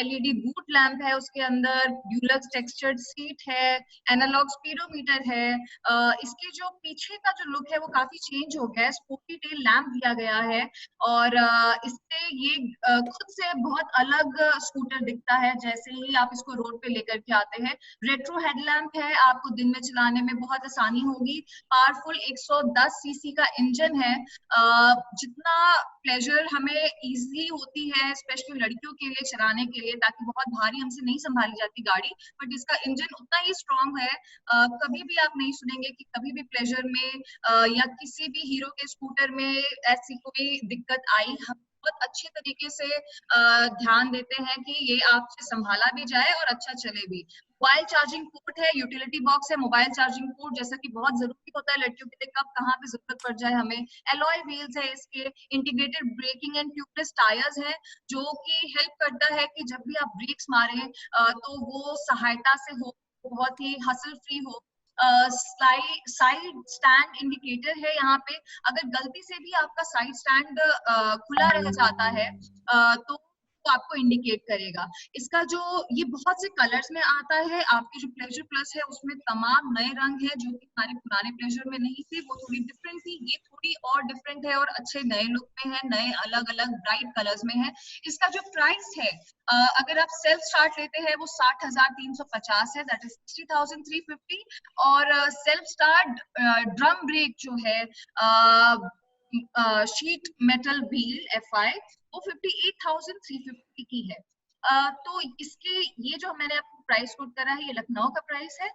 एलईडी बूट लैंप है उसके अंदर, ड्यूलक्स टेक्सचर्ड सीट है, एनालॉग स्पीडोमीटर है. इसके जो पीछे का जो लुक है वो काफी चेंज हो गया है. स्पोर्टी टेल लैंप दिया गया है और इससे ये खुद से बहुत अलग स्कूटर दिखता है जैसे ही आप इसको रोड पे लेकर के आते हैं. रेट्रो हेडलैम्प है, आपको दिन में चलाने में बहुत आसानी होगी. पावरफुल 110 सीसी का इंजन है. जितना प्लेजर हमें इजी होती है स्पेशली लड़कियों के लिए चलाने के लिए, ताकि बहुत भारी हमसे नहीं संभाली जाती गाड़ी, बट इसका इंजन उतना ही स्ट्रॉन्ग है. कभी भी आप नहीं सुनेंगे कि कभी भी प्लेजर में या किसी भी हीरो के स्कूटर में ऐसी कोई दिक्कत आई. हम बहुत अच्छे तरीके से ध्यान देते हैं कि ये आपसे संभाला भी जाए और अच्छा चले भी. मोबाइल चार्जिंग पोर्ट है, यूटिलिटी बॉक्स है, मोबाइल चार्जिंग पोर्ट जैसा कि बहुत जरूरी होता है लड़कियों के लिए, कब कहाँ पे जरूरत पड़ जाए हमें. एलॉय व्हील्स है इसके. Integrated braking and tubeless tyres है जो कि हेल्प करता है कि जब भी आप ब्रेक्स मारें तो वो सहायता से हो, बहुत ही हसल फ्री हो. साइड स्टैंड इंडिकेटर है यहाँ पे. अगर गलती से भी आपका साइड स्टैंड खुला रह जाता है तो आपको इंडिकेट करेगा. इसका जो ये बहुत से कलर्स में आता है. आपके जो प्लेजर प्लस है उसमें तमाम नए रंग है जो कि हमारे पुराने प्लेजर में नहीं थे, वो थोड़ी डिफरेंट थी. ये थोड़ी और डिफरेंट है और अच्छे नए लुक में है, नए अलग अलग ब्राइट कलर्स में है. इसका जो प्राइस है, अगर आप सेल्फ स्टार्ट लेते हैं वो 60,350 है, दैट इज 60,350. और सेल्फ स्टार्ट ड्रम ब्रेक जो है शीट मेटल व्हील FI, वो 58,350 की है. तो इसके ये जो मैंने आपको प्राइस कोट करा है ये लखनऊ का प्राइस है.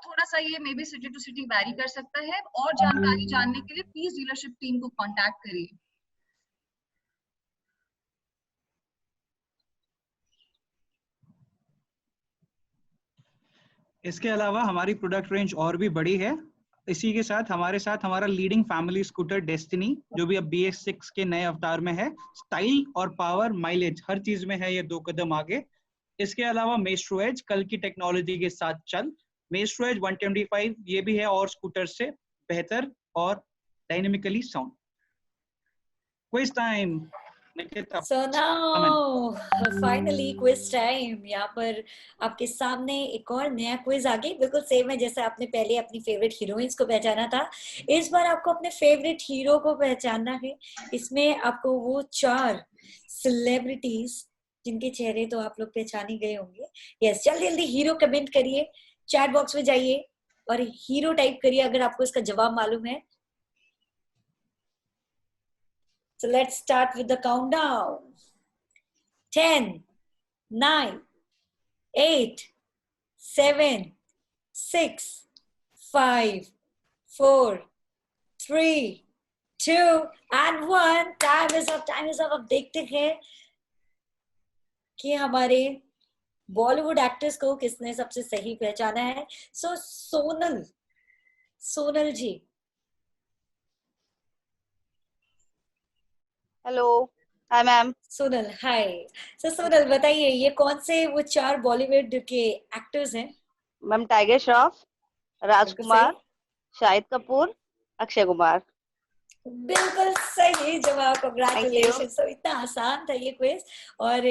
थोड़ा सा ये maybe city to city vary कर सकता है. और जानकारी जानने के लिए प्लीज डीलरशिप टीम को कांटेक्ट करिए. इसके अलावा हमारी प्रोडक्ट रेंज और भी बड़ी है. इसी के साथ हमारा लीडिंग फैमिली स्कूटर डेस्टिनी जो भी अब BS6 के नए अवतार में है. स्टाइल और पावर माइलेज हर चीज में है ये 2 कदम आगे. इसके अलावा मेस्ट्रो एज, कल की टेक्नोलॉजी के साथ चल. मेस्ट्रो एज 125 ये भी है और स्कूटर से बेहतर और dynamically sound. Quiz time. So now finally quiz time. यहाँ पर आपके सामने एक और नया क्विज आ गई, बिल्कुल सेम है जैसे आपने पहले अपनी फेवरेट हीरोइंस को पहचाना था. इस बार आपको अपने फेवरेट हीरो को पहचानना है. इसमें आपको वो 4 सेलिब्रिटीज जिनके चेहरे तो आप लोग पहचान ही गए होंगे. यस, जल्दी जल्दी हीरो कमेंट करिए, चैट बॉक्स में जाइए और हीरो टाइप करिए अगर आपको इसका जवाब मालूम है. So let's start with the countdown. 10, 9, 8, 7, 6, 5, 4, 3, 2 and 1. Time is up, time is up. अब देखते हैं कि हमारे बॉलीवुड एक्टर्स को किसने सबसे सही पहचाना है. So Sonal ji. Hello, hi ma'am. Sonal, hi. So Sonal बताइए, ये कौन से वो 4 बॉलीवुड के एक्टर्स हैं? मैम टाइगर श्रॉफ, राजकुमार, शाहिद कपूर, अक्षय कुमार. बिल्कुल सही जवाब. कांग्रेचुलेशन. सो इतना आसान था ये क्विज. और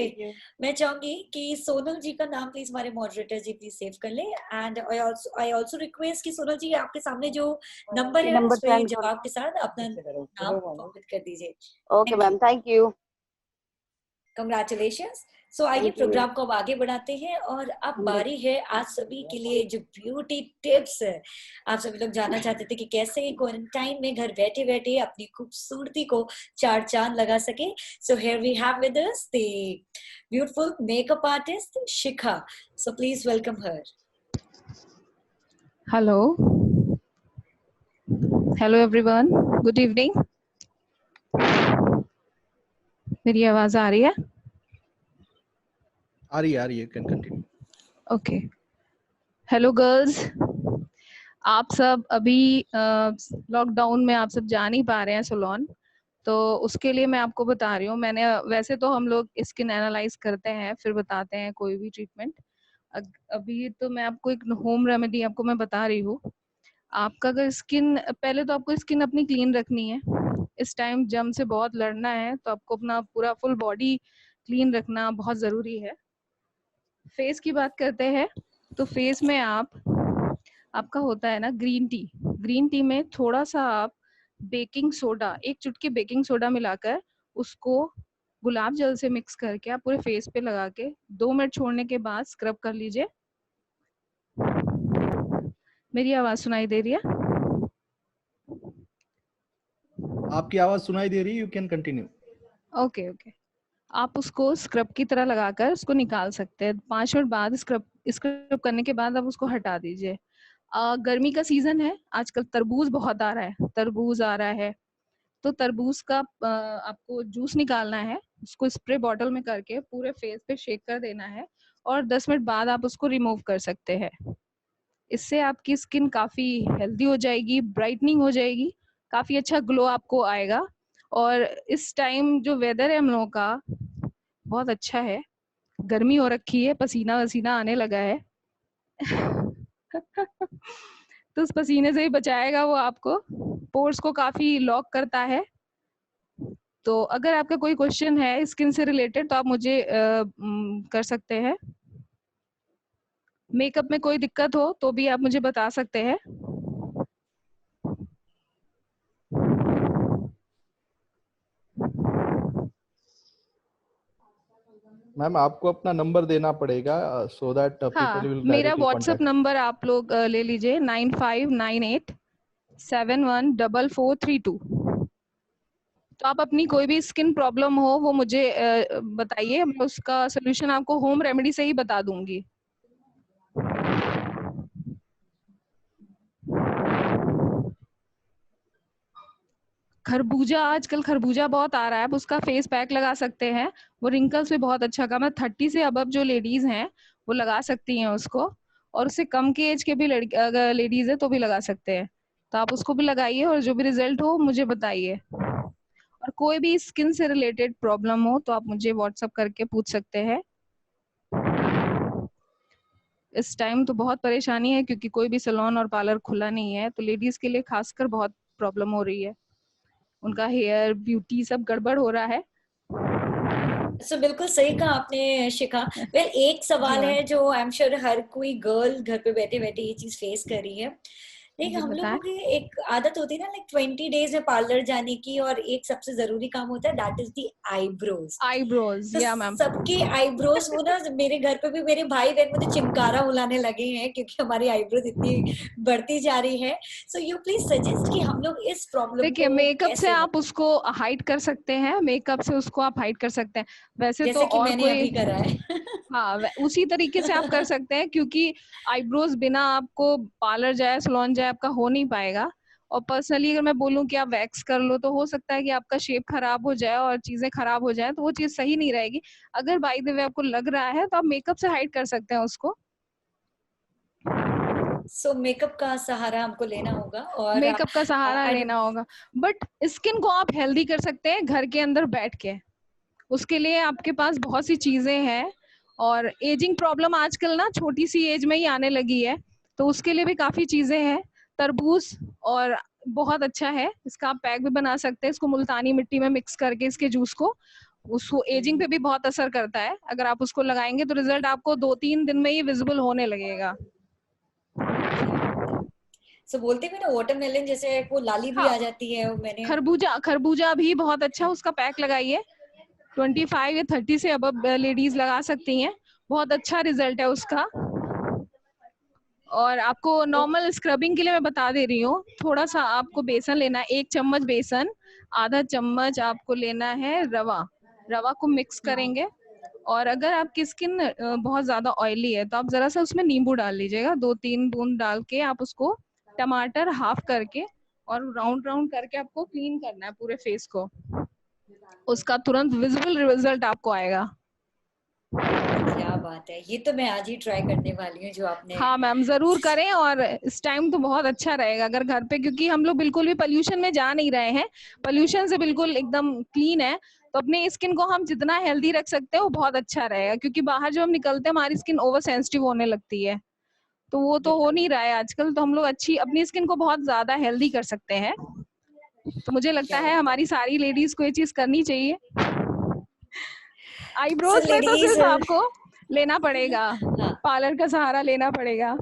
मैं चाहूंगी कि सोनल जी का नाम प्लीज हमारे मॉडरेटर जी प्लीज सेव कर ले. एंड आई आल्सो रिक्वेस्ट कि सोनल जी आपके सामने जो नंबर है उस पे जवाब के साथ अपना नाम कमेंट कर दीजिए. Okay ma'am, thank you. Congratulations. So आइए प्रोग्राम को अब आगे बढ़ाते हैं और अब बारी है आप सभी के लिए जो ब्यूटी टिप्स है. आप सभी लोग जानना चाहते थे कि कैसे क्वारंटाइन में घर बैठे बैठे अपनी खूबसूरती को 4 चांद लगा सके. So here we have with us the beautiful makeup artist Shikha. So please welcome her. Hello everyone, good evening. मेरी आवाज आ रही है? आ रही है. You can continue. Okay. Hello girls, आप सब अभी लॉकडाउन में आप सब जा नहीं पा रहे हैं सैलून, तो उसके लिए मैं आपको बता रही हूँ. मैंने वैसे तो हम लोग स्किन एनालाइज करते हैं फिर बताते हैं कोई भी ट्रीटमेंट. अभी तो मैं आपको एक होम रेमेडी आपको मैं बता रही हूँ. आपका अगर स्किन, पहले तो आपको स्किन अपनी क्लीन रखनी है. इस टाइम जम से बहुत लड़ना है तो आपको अपना पूरा फुल बॉडी क्लीन रखना बहुत ज़रूरी है. फेस की बात करते हैं तो फेस में आपका होता है ना ग्रीन टी. ग्रीन टी में थोड़ा सा आप बेकिंग सोडा, 1 चुटकी बेकिंग सोडा मिलाकर उसको गुलाब जल से मिक्स करके आप पूरे फेस पे लगा के 2 मिनट छोड़ने के बाद स्क्रब कर लीजिए. मेरी आवाज सुनाई दे रही है? आपकी आवाज सुनाई दे रही है. You can continue. ओके. आप उसको स्क्रब की तरह लगाकर उसको निकाल सकते हैं. 5 मिनट बाद स्क्रब करने के बाद आप उसको हटा दीजिए. गर्मी का सीजन है, आजकल तरबूज बहुत आ रहा है. तो तरबूज का आपको जूस निकालना है, उसको स्प्रे बॉटल में करके पूरे फेस पे शेक कर देना है और 10 मिनट बाद आप उसको रिमूव कर सकते हैं. इससे आपकी स्किन काफी हेल्दी हो जाएगी, ब्राइटनिंग हो जाएगी, काफी अच्छा ग्लो आपको आएगा. और इस टाइम जो वेदर है हम लोगों का बहुत अच्छा है. गर्मी हो रखी है, पसीना वसीना आने लगा है. तो उस पसीने से ही बचाएगा वो आपको. पोर्स को काफी लॉक करता है. तो अगर आपका कोई क्वेश्चन है स्किन से रिलेटेड तो आप मुझे कर सकते हैं. मेकअप में कोई दिक्कत हो तो भी आप मुझे बता सकते हैं. मैम आपको अपना नंबर देना पड़ेगा सो दैट पीपल विल मेरा व्हाट्सएप नंबर आप लोग ले लीजिए 9598714432. तो आप अपनी कोई भी स्किन प्रॉब्लम हो वो मुझे बताइए, मैं उसका सोल्यूशन आपको होम रेमेडी से ही बता दूंगी. आजकल खरबूजा बहुत आ रहा है, आप उसका फेस पैक लगा सकते हैं. वो रिंकल्स पे बहुत अच्छा काम है. 30 से अब जो लेडीज हैं वो लगा सकती हैं उसको, और उससे कम के एज के भी अगर लेडीज है तो भी लगा सकते हैं. तो आप उसको भी लगाइए और जो भी रिजल्ट हो मुझे बताइए. और कोई भी स्किन से रिलेटेड प्रॉब्लम हो तो आप मुझे व्हाट्सएप करके पूछ सकते हैं. इस टाइम तो बहुत परेशानी है क्योंकि कोई भी सैलून और पार्लर खुला नहीं है, तो लेडीज के लिए खासकर बहुत प्रॉब्लम हो रही है. उनका हेयर ब्यूटी सब गड़बड़ हो रहा है. So, बिल्कुल सही कहा आपने शिखा. वेल एक सवाल है जो आई एम श्योर हर कोई गर्ल घर पे बैठे बैठे ये चीज फेस कर रही है. देख, जी हम बताएं। लोगों की एक आदत होती है ना, लाइक 20 डेज में पार्लर जाने की, और एक सबसे जरूरी काम होता है, that is the eyebrows. Eyebrows, तो या मैम। सबके आईब्रोज, वो ना मेरे घर पे भी मेरे भाई बहन मुझे चिमकारा बुलाने लगे हैं क्योंकि हमारी आईब्रोज इतनी बढ़ती जा रही है। सो यू प्लीज सजेस्ट कि हम लोग इस प्रॉब्लम देखिए, को मेकअप से कैसे, आप उसको हाइड कर सकते हैं, मेकअप से उसको आप हाइड कर सकते हैं। वैसे तो जैसे कि और मैंने कोई, अभी करा है। हाँ, उसी तरीके से आप कर सकते हैं, क्योंकि आईब्रोज बिना आपको पार्लर जाए, सैलून जाए, आपका हो नहीं पाएगा। और पर्सनली अगर मैं बोलूं कि आप वैक्स कर लो, तो हो सकता है कि आपका शेप खराब हो जाए और चीजें खराब हो जाए, तो वो चीज सही नहीं रहेगी। अगर बाय द वे आपको लग रहा है तो आप मेकअप से हाइड कर सकते हैं उसको। सो मेकअप का सहारा हमको लेना होगा, और मेकअप का सहारा लेना होगा, बट स्किन को आप हेल्दी कर सकते हैं घर के अंदर बैठ के। उसके लिए आपके पास बहुत सी चीजें हैं, और एजिंग प्रॉब्लम आजकल ना छोटी सी एज में ही आने लगी है, तो उसके लिए भी काफी चीजें हैं। तरबूज और बहुत अच्छा है, इसका आप पैक भी बना सकते हैं, इसको मुल्तानी मिट्टी में मिक्स करके इसके जूस को, उसको एजिंग पे भी बहुत असर करता है। अगर आप उसको लगाएंगे तो रिजल्ट आपको 2-3 दिन में ही विजिबल होने लगेगा। सो बोलते हैं ना वाटरमेलन जैसे वो लाली भी हाँ, आ जाती है, मैंने खरबूजा भी बहुत अच्छा, उसका पैक लगाइए। 25 या 30 से अब लेडीज लगा सकती हैं, बहुत अच्छा रिजल्ट है उसका। और आपको नॉर्मल स्क्रबिंग के लिए मैं बता दे रही हूँ, थोड़ा सा आपको बेसन लेना है, 1 चम्मच बेसन, आधा चम्मच आपको लेना है रवा को मिक्स करेंगे। और अगर आपकी स्किन बहुत ज्यादा ऑयली है तो आप जरा सा उसमें नींबू डाल लीजिएगा, 2-3 बूंद डाल के आप उसको टमाटर हाफ करके और राउंड राउंड करके आपको क्लीन करना है पूरे फेस को। उसका तुरंत विजिबल रिजल्ट आपको आएगा। क्या बात है, ये तो मैं आज ही ट्राई करने वाली हूँ जो आपने। हाँ मैम, जरूर करें। और इस टाइम तो बहुत अच्छा रहेगा अगर घर पे, क्योंकि हम लोग बिल्कुल भी पोल्यूशन में जा नहीं रहे हैं, पोल्यूशन से बिल्कुल एकदम क्लीन है, तो अपने स्किन को हम जितना हेल्दी रख सकते हैं वो बहुत अच्छा रहेगा। क्योंकि बाहर जब हम निकलते हैं हमारी स्किन ओवर सेंसिटिव होने लगती है, तो वो तो हो नहीं रहा है आजकल, तो हम लोग अच्छी अपनी स्किन को बहुत ज्यादा हेल्दी कर सकते हैं। तो मुझे लगता है हमारी सारी लेडीज को ये चीज करनी चाहिए। आईब्रोज में तो लेडीज, सिर्फ आपको लेना पड़ेगा, पार्लर का सहारा लेना पड़ेगा।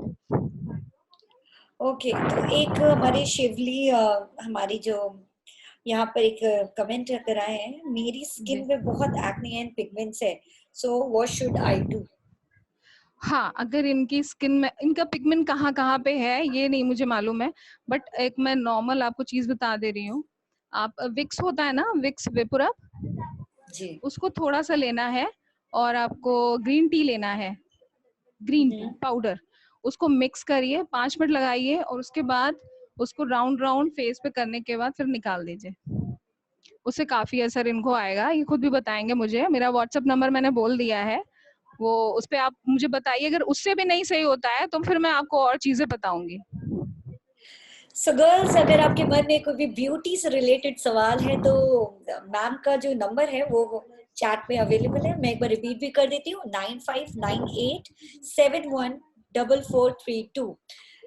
ओके, तो एक हमारे शिवली हमारी जो यहाँ पर एक कमेंट कराए हैं, मेरी स्किन में बहुत एक्ने एंड पिगमेंट्स है, so what should I do? हाँ, अगर इनकी स्किन में इनका पिगमेंट कहाँ कहाँ पे है ये नहीं मुझे मालूम है, बट एक मैं नॉर्मल आपको चीज बता दे रही हूँ। आप विक्स होता है ना, विक्स वेपोरब, जी, उसको थोड़ा सा लेना है, और आपको ग्रीन टी लेना है, ग्रीन टी पाउडर, उसको मिक्स करिए, 5 मिनट लगाइए, और उसके बाद उसको राउंड राउंड फेस पे करने के बाद फिर निकाल दीजिए। उससे काफी असर इनको आएगा, ये खुद भी बताएंगे मुझे। मेरा व्हाट्सएप नंबर मैंने बोल दिया है, वो उस पे आप मुझे बताइए। अगर उससे भी नहीं सही होता है तो फिर मैं आपको और चीजें बताऊंगी। सो गर्ल्स, अगर आपके मन में कोई भी ब्यूटी से रिलेटेड सवाल है तो मैम का जो नंबर है वो चैट में अवेलेबल है। मैं एक बार रिपीट भी कर देती हूँ, 9598714432।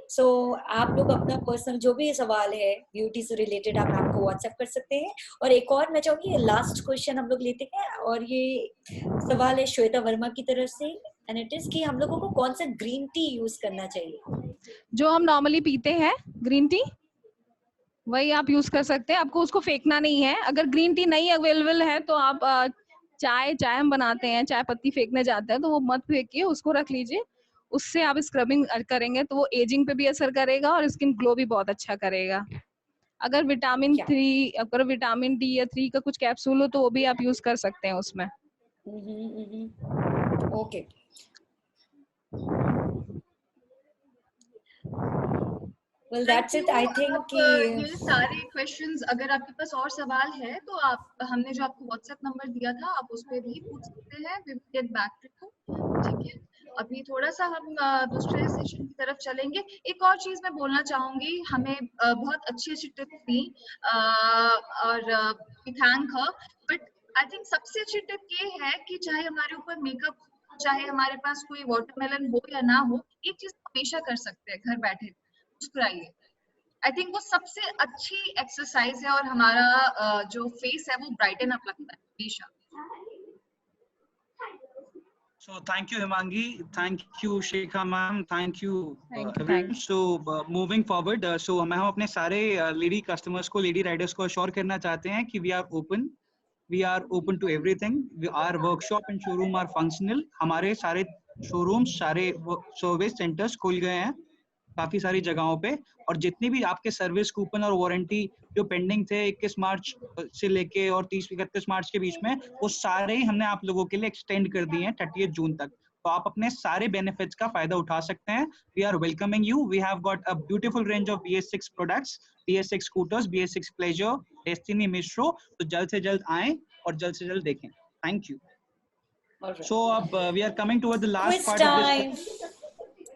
सो आप लोग अपना पर्सनल जो भी सवाल है ब्यूटी से रिलेटेड आप मैम को व्हाट्सएप कर सकते हैं। और एक और मैं चाहूंगी, लास्ट क्वेश्चन हम लोग लेते हैं, और ये सवाल है श्वेता वर्मा की तरफ से, एंड इट इज कि हम लोगों को कौन सा ग्रीन टी यूज करना चाहिए? जो हम नॉर्मली पीते हैं ग्रीन टी, वही आप यूज कर सकते हैं, आपको उसको फेंकना नहीं है। अगर ग्रीन टी नहीं अवेलेबल है तो आप चाय हम बनाते हैं, चाय पत्ती फेंकने जाते हैं, तो वो मत फेंकिए, उसको रख लीजिए। उससे आप स्क्रबिंग करेंगे तो वो एजिंग पे भी असर करेगा और स्किन ग्लो भी बहुत अच्छा करेगा। अगर विटामिन डी या 3 का कुछ कैप्सूल हो तो वो भी आप यूज कर सकते हैं उसमें। Okay, well that's it, I think आप कि ये सारे क्वेश्चंस, अगर आपके पास और सवाल है तो आप, हमने जो आपको व्हाट्सएप नंबर दिया था आप उस पे भी पूछ सकते हैं, we will get back to you. ठीक है, अभी थोड़ा सा हम दूसरे सेशन की तरफ चलेंगे। एक और चीज मैं बोलना चाहूंगी, हमें बहुत अच्छी अच्छी टिप्स दी और thank her, but I think सबसे अच्छी टिप ये है कि चाहे हमारे ऊपर मेकअप, चाहे हमारे पास कोई वाटरमेलन हो या ना हो, एक चीज हमेशा कर सकते हैं घर बैठे, मुस्कुराइए। आई थिंक वो सबसे अच्छी एक्सरसाइज है, और हमारा जो फेस है वो ब्राइटन अप लगता है हमेशा। So thank you, Himangi. Thank you, Shekha ma'am. Thank you, Thank you, everyone. So moving forward, so हम अपने सारे लेडी कस्टमर्स को, लेडी राइडर्स को अश्योर करना चाहते हैं कि we are open to everything. Our workshop and showroom are functional. हमारे सारे showrooms, सारे सर्विस सेंटर्स खुल गए हैं काफी सारी जगहों पे, और जितनी भी आपके सर्विस कूपन और वारंटी जो पेंडिंग थे 21 मार्च से लेके और 31 मार्च के बीच में, वो सारे ही हमने आप लोगों के लिए एक्सटेंड कर दिए हैं 30 जून तक। तो आप अपने सारे बेनिफिट्स का फायदा उठा सकते हैं। We are welcoming you. We have got a beautiful range of BS6 products, BS6 scooters, BS6 Pleasure, Destini Maestro. तो जल्द से जल्द आएं और जल्द से जल्द देखें। Thank you. सो अब we are coming toward the last part of this.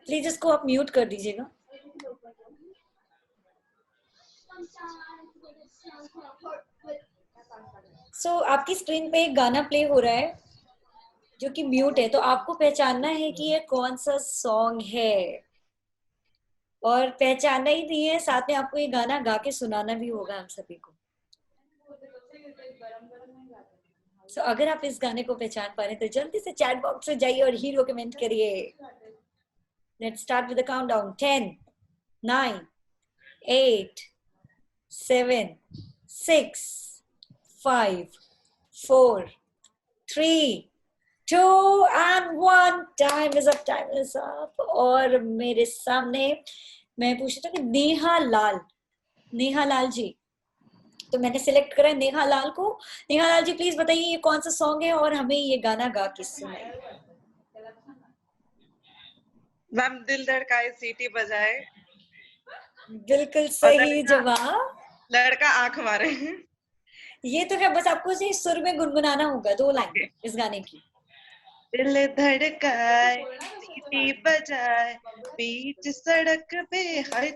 Please इसको आप म्यूट कर दीजिएगा। आपकी स्क्रीन पे एक गाना प्ले हो रहा है जो कि म्यूट है, तो आपको पहचानना है कि ये कौन सा सॉन्ग है, और पहचानना ही नहीं है, साथ में आपको ये गाना गा के सुनाना भी होगा हम सभी को। अगर आप इस गाने को पहचान पा रहे हैं तो जल्दी से चैट बॉक्स में जाइए और हीरो कमेंट करिए। Let's start with the countdown. 10, 9, 8, 7, 6, 5, 4, 3, 2 and 1. Time is up. Time is up. और मेरे सामने मैं पूछ रही हूँ कि नेहा लाल जी, तो मैंने सिलेक्ट करा नेहा लाल को। नेहा लाल जी प्लीज बताइए ये कौन सा सॉन्ग है और हमें ये गाना गा के सुनाइए। मैम दिल धड़काए सीटी बजाए। बिल्कुल सही जवाब। लड़का आंख मारे। ये तो है, बस आपको इसे सुर में गुनगुनाना होगा 2 लाइन इस गाने की। दिल धड़काए सीटी बजाए बीच सड़क पे हाय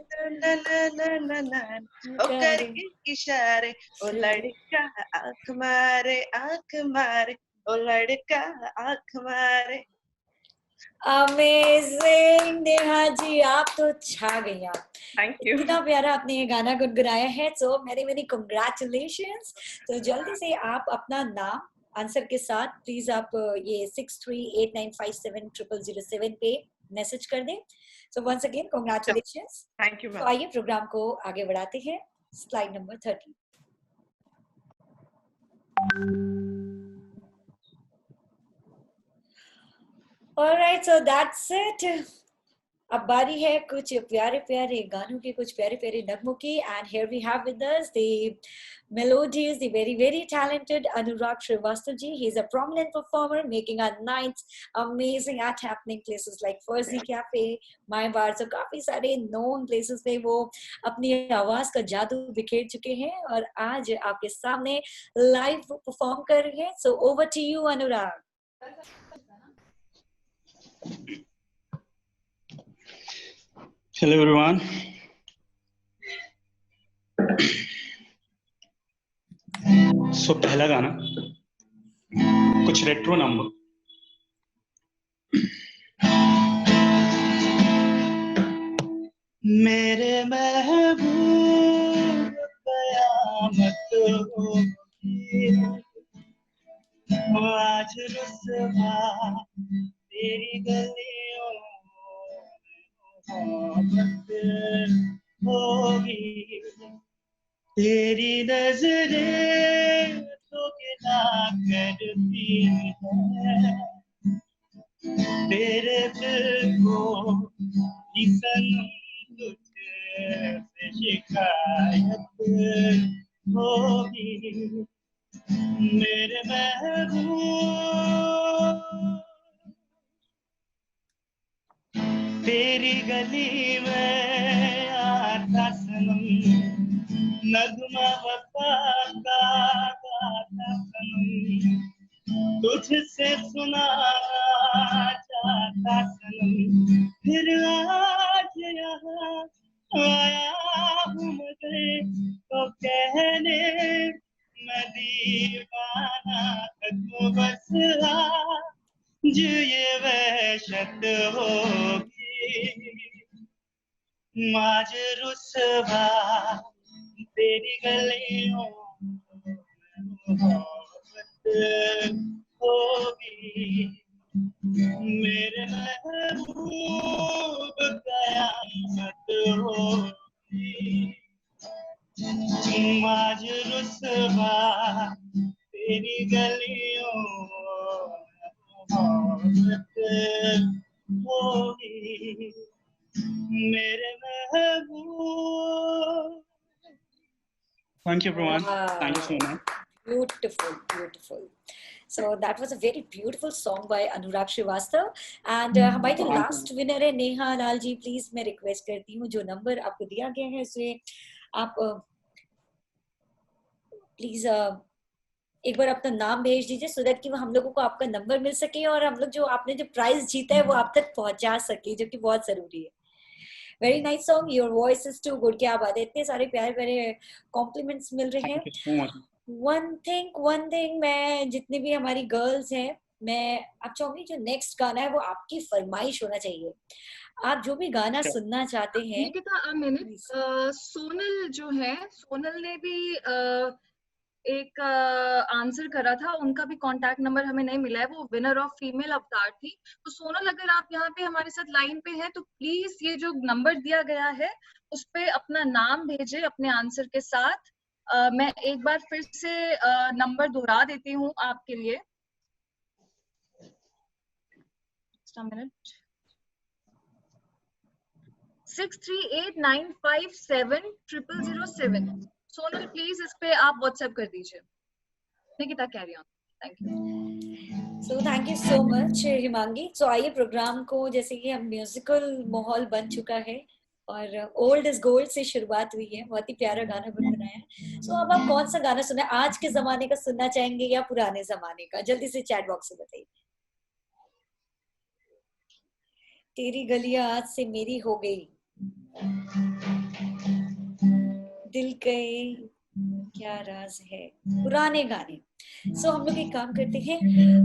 ओ करके इशारे ओ लड़का आंख मारे ओ लड़का आंख मारे। अमेजिंग नेहा जी, आप तो छा गई। आप थैंक यू। इतना प्यारा आपने ये गाना गुनगुनाया है, सो मेरी कांग्रेचुलेशंस। तो जल्दी से आप अपना नाम आंसर के साथ प्लीज आप ये 6389570007 पे मैसेज कर दें। So once again congratulations. Thank you. तो आइए प्रोग्राम को आगे बढ़ाते हैं। Slide number 30। Alright, so that's it. अब बारी है कुछ प्यारे प्यारे गानों की, कुछ प्यारे प्यारे नगमों की। And here we have with us the melodies, the very talented Anurag Srivastava ji. He is a prominent performer making our nights amazing at happening places like Fuzzy Cafe, My Bar. So काफी सारे known places पे वो अपनी आवाज का जादू बिखेर चुके हैं और आज आपके सामने live perform कर रहे हैं। So over to you, Anurag. Hello everyone. So पहला गाना कुछ रेट्रो नंबर। मेरे महबूब कयामत होगी आज रुसवा तेरी गलियों होगी तेरी नजरें तो गिला करती है तेरे दिल को सनम तुझसे शिकायत होगी मेरे महबूब तेरी गली में आता सनम नगमा वफा का गाता सनम तुझसे सुनाना चाहता सनम फिर आज यहाँ आया हूँ मगर तो कहने मैं दीवाना तो बस आज ये वहशत होगी आज रुसवा तेरी गलियों होगी मेरे महबूब कयामत होगी आज रुसवा तेरी गलियों मोहब्बत होगी मेरे महबूब. Thank you everyone. Thank you so much. Beautiful, beautiful. So that was a very beautiful song by Anurag Srivastava. And हमारी जो लास्ट विनर है नेहा लाल जी, प्लीज मैं रिक्वेस्ट करती हूँ जो नंबर आपको दिया गया है उसमें आप प्लीज एक बार अपना नाम भेज दीजिए सो दैट कि हम लोगों को आपका नंबर मिल सके और हम लोग जो आपने जो प्राइज जीता है वो आप तक पहुंचा सके, जो कि बहुत जरूरी है. Very nice song, your voice is too good. क्या बात है, इतने सारे प्यारे प्यारे कॉम्प्लीमेंट्स मिल रहे हैं. वन थिंग मैं जितने भी हमारी गर्ल्स हैं, मैं आप चाहूंगी जो नेक्स्ट गाना है वो आपकी फरमाइश होना चाहिए. आप जो भी गाना सुनना चाहते हैं. निकिता मिनट, सोनल जो है, सोनल ने भी एक आंसर करा था, उनका भी कांटेक्ट नंबर हमें नहीं मिला है. वो विनर ऑफ फीमेल अवतार थी. तो सोनल अगर आप यहाँ पे हमारे साथ लाइन पे हैं तो प्लीज ये जो नंबर दिया गया है उस पे अपना नाम भेजे अपने आंसर के साथ. मैं एक बार फिर से नंबर दोहरा देती हूँ आपके लिए. मिनट 6389570007. सोनल प्लीज इस पे आप व्हाट्सएप कर दीजिए. Nikita carry on. Thank you. So thank you so much Himangi. So आइए प्रोग्राम को, जैसे कि हम म्यूजिकल माहौल बन चुका है और ओल्ड इज गोल्ड से शुरुआत हुई है, बहुत ही प्यारा गाना बनाया है. सो अब आप कौन सा गाना सुना, आज के जमाने का सुनना चाहेंगे या पुराने जमाने का? जल्दी से चैट बॉक्स में बताइए. तेरी गलियां आज से मेरी हो गई, दिल के क्या राज है, पुराने गाने. सो हम लोग एक काम करते हैं,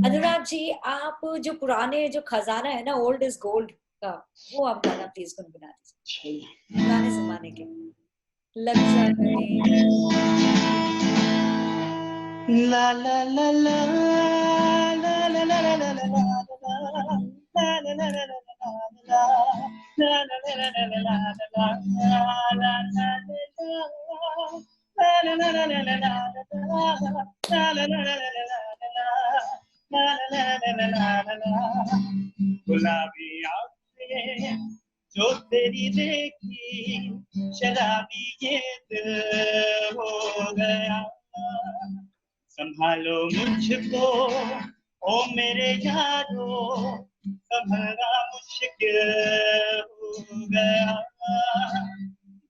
अनुराग जी आप जो पुराने जो खजाना है ना ओल्ड इज गोल्ड का, वो आप गाना प्लीज गुनगुना दीजिए पुराने जमाने के. लग जा गले ला ला ला ला ला ला ला ला ला गुलाबी आंखें जो तेरी देखी शराबी ये दिल हो गया. संभालो मुझको ओ मेरे यारो, संभलना मुश्किल हो गया.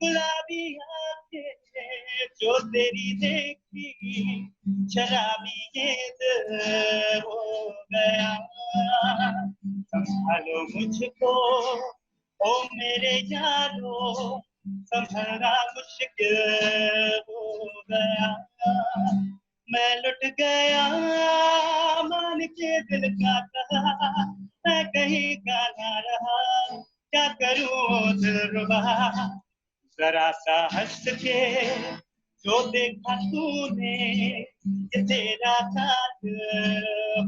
गुलाबी आंखें जो तेरी देखी शराबी ये दिल हो गया. संभालो मुझको ओ मेरे यारो, संभलना मुश्किल हो गया. मैं लुट गया मान के दिल का कहा, मैं कहीं का ना रहा, क्या करूं दिलरुबा. जरा सा हंस के जो देखा तूने ये तेरा साथ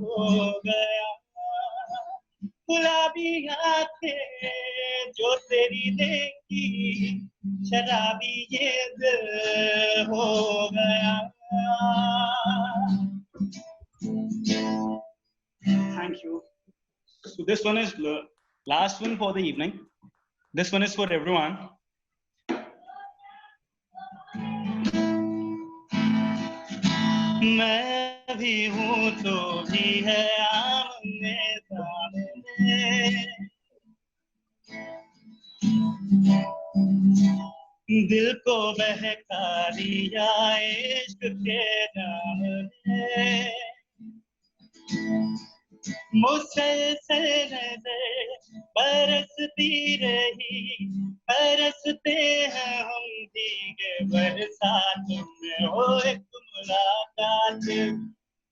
हो गया. गुलाबी आंखें जो तेरी देखी शराबी ये दिल हो गया. Thank you. So this one is the last one for the evening. This one is for everyone. मैं भी हूँ तो भी है आमने सामने, दिल को बहका दिया इश्क के जाम ने. मुसलसल नजर बरसती रही, बरसते हैं हम भीगे बरसात में. हो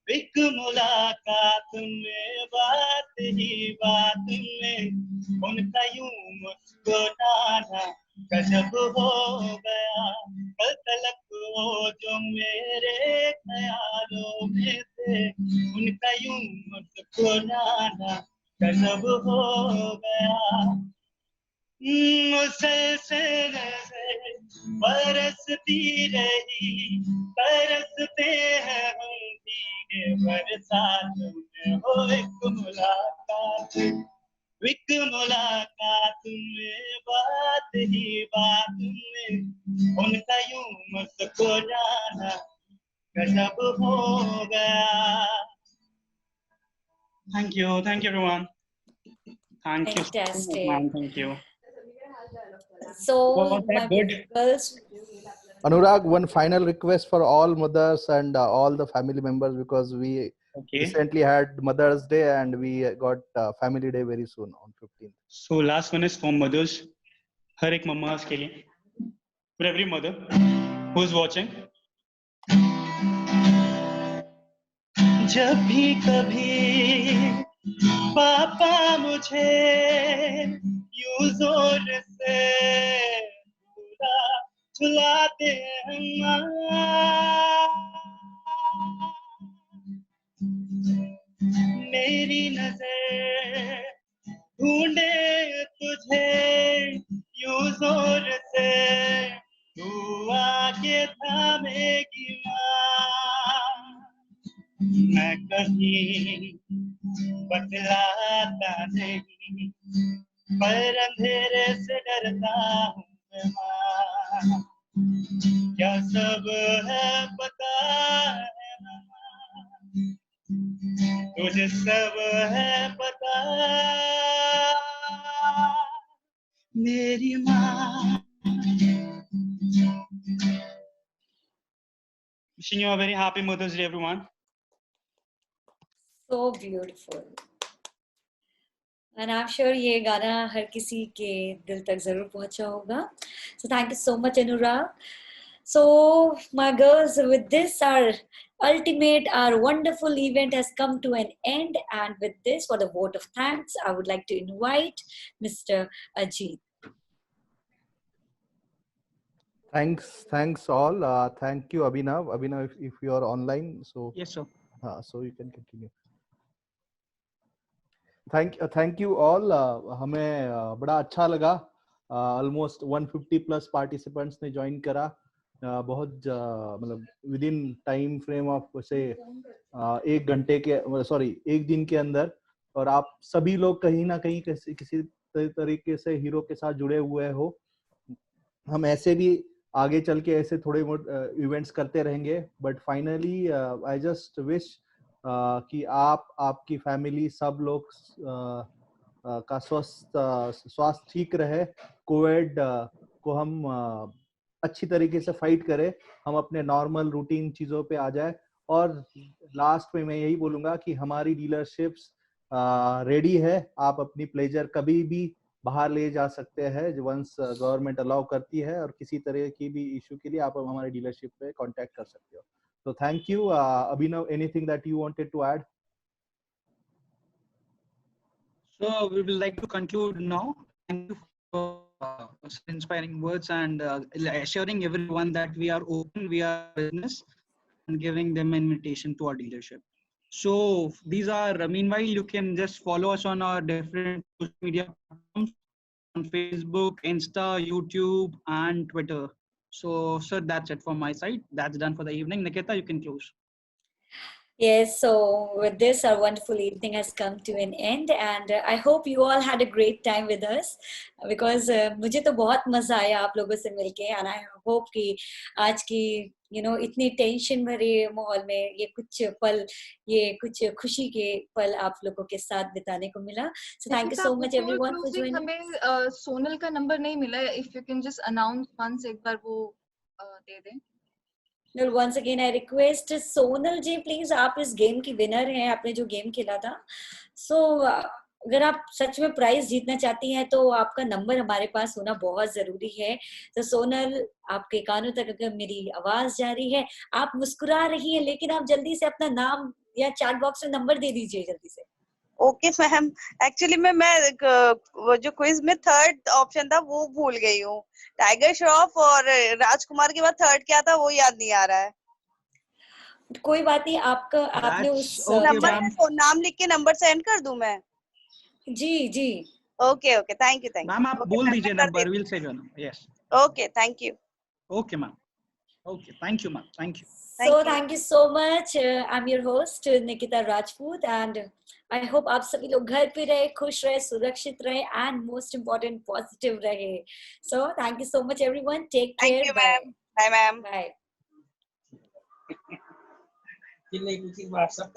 एक मुलाकात में बात ही बात में उनका यूं मुस्कुराना गजब हो गया. कल तलक वो जो मेरे ख्यालों में थे, उनका यूं मुस्कुराना हो गया मुसलसल नजर बरसती रही बरसते हैं हम भीगे बरसात में हो एक मुलाकात में बात ही बात में उनका यूं मुझको जाना गजब हो गया. Thank you everyone. Thank you so much, Fantastic. man. Thank you. So, Was that my good? girls, Anurag, one final request for all mothers and all the family members, because we recently had Mother's Day and we got Family Day very soon on 15th. So last one is for mothers. हर एक मम्मा के लिए. For every mother who is watching. जब भी कभी पापा मुझे यूं जोर से पूरा झुलाते हैं मेरी नजर ढूंढे तुझे यूं जोर से तू आके थामेगी माँ मैं कहीं बतलाता नहीं पर अंधेरे से डरता हूँ मैं माँ क्या सब है पता है माँ तुझे सब है पता मेरी माँ. Wishing you a very happy Mother's Day, everyone. so beautiful. And I'm sure ये गाना हर किसी के दिल तक जरूर पहुंचा होगा. So thank you so much, Anurag. So my girls, with this our wonderful event has come to an end, and with this, for the vote of thanks, I would like to invite Mr. Ajit. Thanks all. Thank you, Abhinav. Abhinav, if you are online, so yes, sir. So you can continue. Thank you all. हमें बड़ा अच्छा लगा. Almost 150 plus participants ने join करा. बहुत मतलब within time frame of से एक घंटे के एक दिन के अंदर, और आप सभी लोग कहीं ना कहीं किसी तरीके से हीरो के साथ जुड़े हुए हो. हम ऐसे भी आगे चल के ऐसे थोड़े इवेंट्स करते रहेंगे, but finally I just wish कि आपकी फैमिली सब लोग का स्वास्थ्य ठीक रहे. कोविड को हम अच्छी तरीके से फाइट करें, हम अपने नॉर्मल रूटीन चीजों पे आ जाए. और लास्ट में मैं यही बोलूंगा कि हमारी डीलरशिप्स रेडी है. आप अपनी प्लेजर कभी भी बाहर ले जा सकते हैं वंस गवर्नमेंट अलाउ करती है, और किसी तरह की भी इशू के लिए आप हमारे डीलरशिप पे कांटेक्ट कर सकते हो. So thank you. Abhinav, anything that you wanted to add? So we will like to conclude now. Thank you for inspiring words and assuring everyone that we are open, we are business, and giving them an invitation to our dealership. So these are, meanwhile, you can just follow us on our different social media platforms on Facebook, Insta, YouTube, and Twitter. So, sir, that's it from my side. That's done for the evening. Nikita, you can close. Yes, so with this, our wonderful evening has come to an end, and I hope you all had a great time with us, because मुझे तो बहुत मजा आया आप लोगों से मिलके, and I hope कि आज की इतनी टेंशन भरे माहौल में ये कुछ पल, ये कुछ खुशी के पल आप लोगों के साथ बिताने को मिला. So thank you so much everyone for joining. हमें सोनल का नंबर नहीं मिला. If you can just announce once, एक बार वो दे दें. Well, once again, I request Sonal ji, please. आप इस गेम की विनर हैं, आपने जो गेम खेला था. So, अगर आप सच में प्राइज जीतना चाहती हैं तो आपका नंबर हमारे पास होना बहुत जरूरी है. तो सोनल, आपके कानों तक अगर मेरी आवाज जा रही है, आप मुस्कुरा रही हैं, लेकिन आप जल्दी से अपना नाम या चैट बॉक्स में नंबर दे दीजिए जल्दी से. ओके मैम, एक्चुअली मैं वो जो क्विज में थर्ड ऑप्शन था वो भूल गई हूँ. टाइगर श्रॉफ और राजकुमार के बाद थर्ड क्या था वो याद नहीं आ रहा है. कोई बात नहीं, आपका आपने उस नंबर नाम लिख के नंबर सेंड कर दूं मैं. जी जी okay okay, thank you ma'am आप बोल दीजिए number, will save your number. Yes. Okay, thank you. Okay ma'am. Okay, thank you, ma'am. Thank you. Thank you so much. I'm your host Nikita Rajput, and I hope आप सभी लोग घर पे रहे, खुश रहे, सुरक्षित रहे, and most important positive रहे. So thank you so much everyone. Take care. Thank you, ma'am. Bye, ma'am. Bye. WhatsApp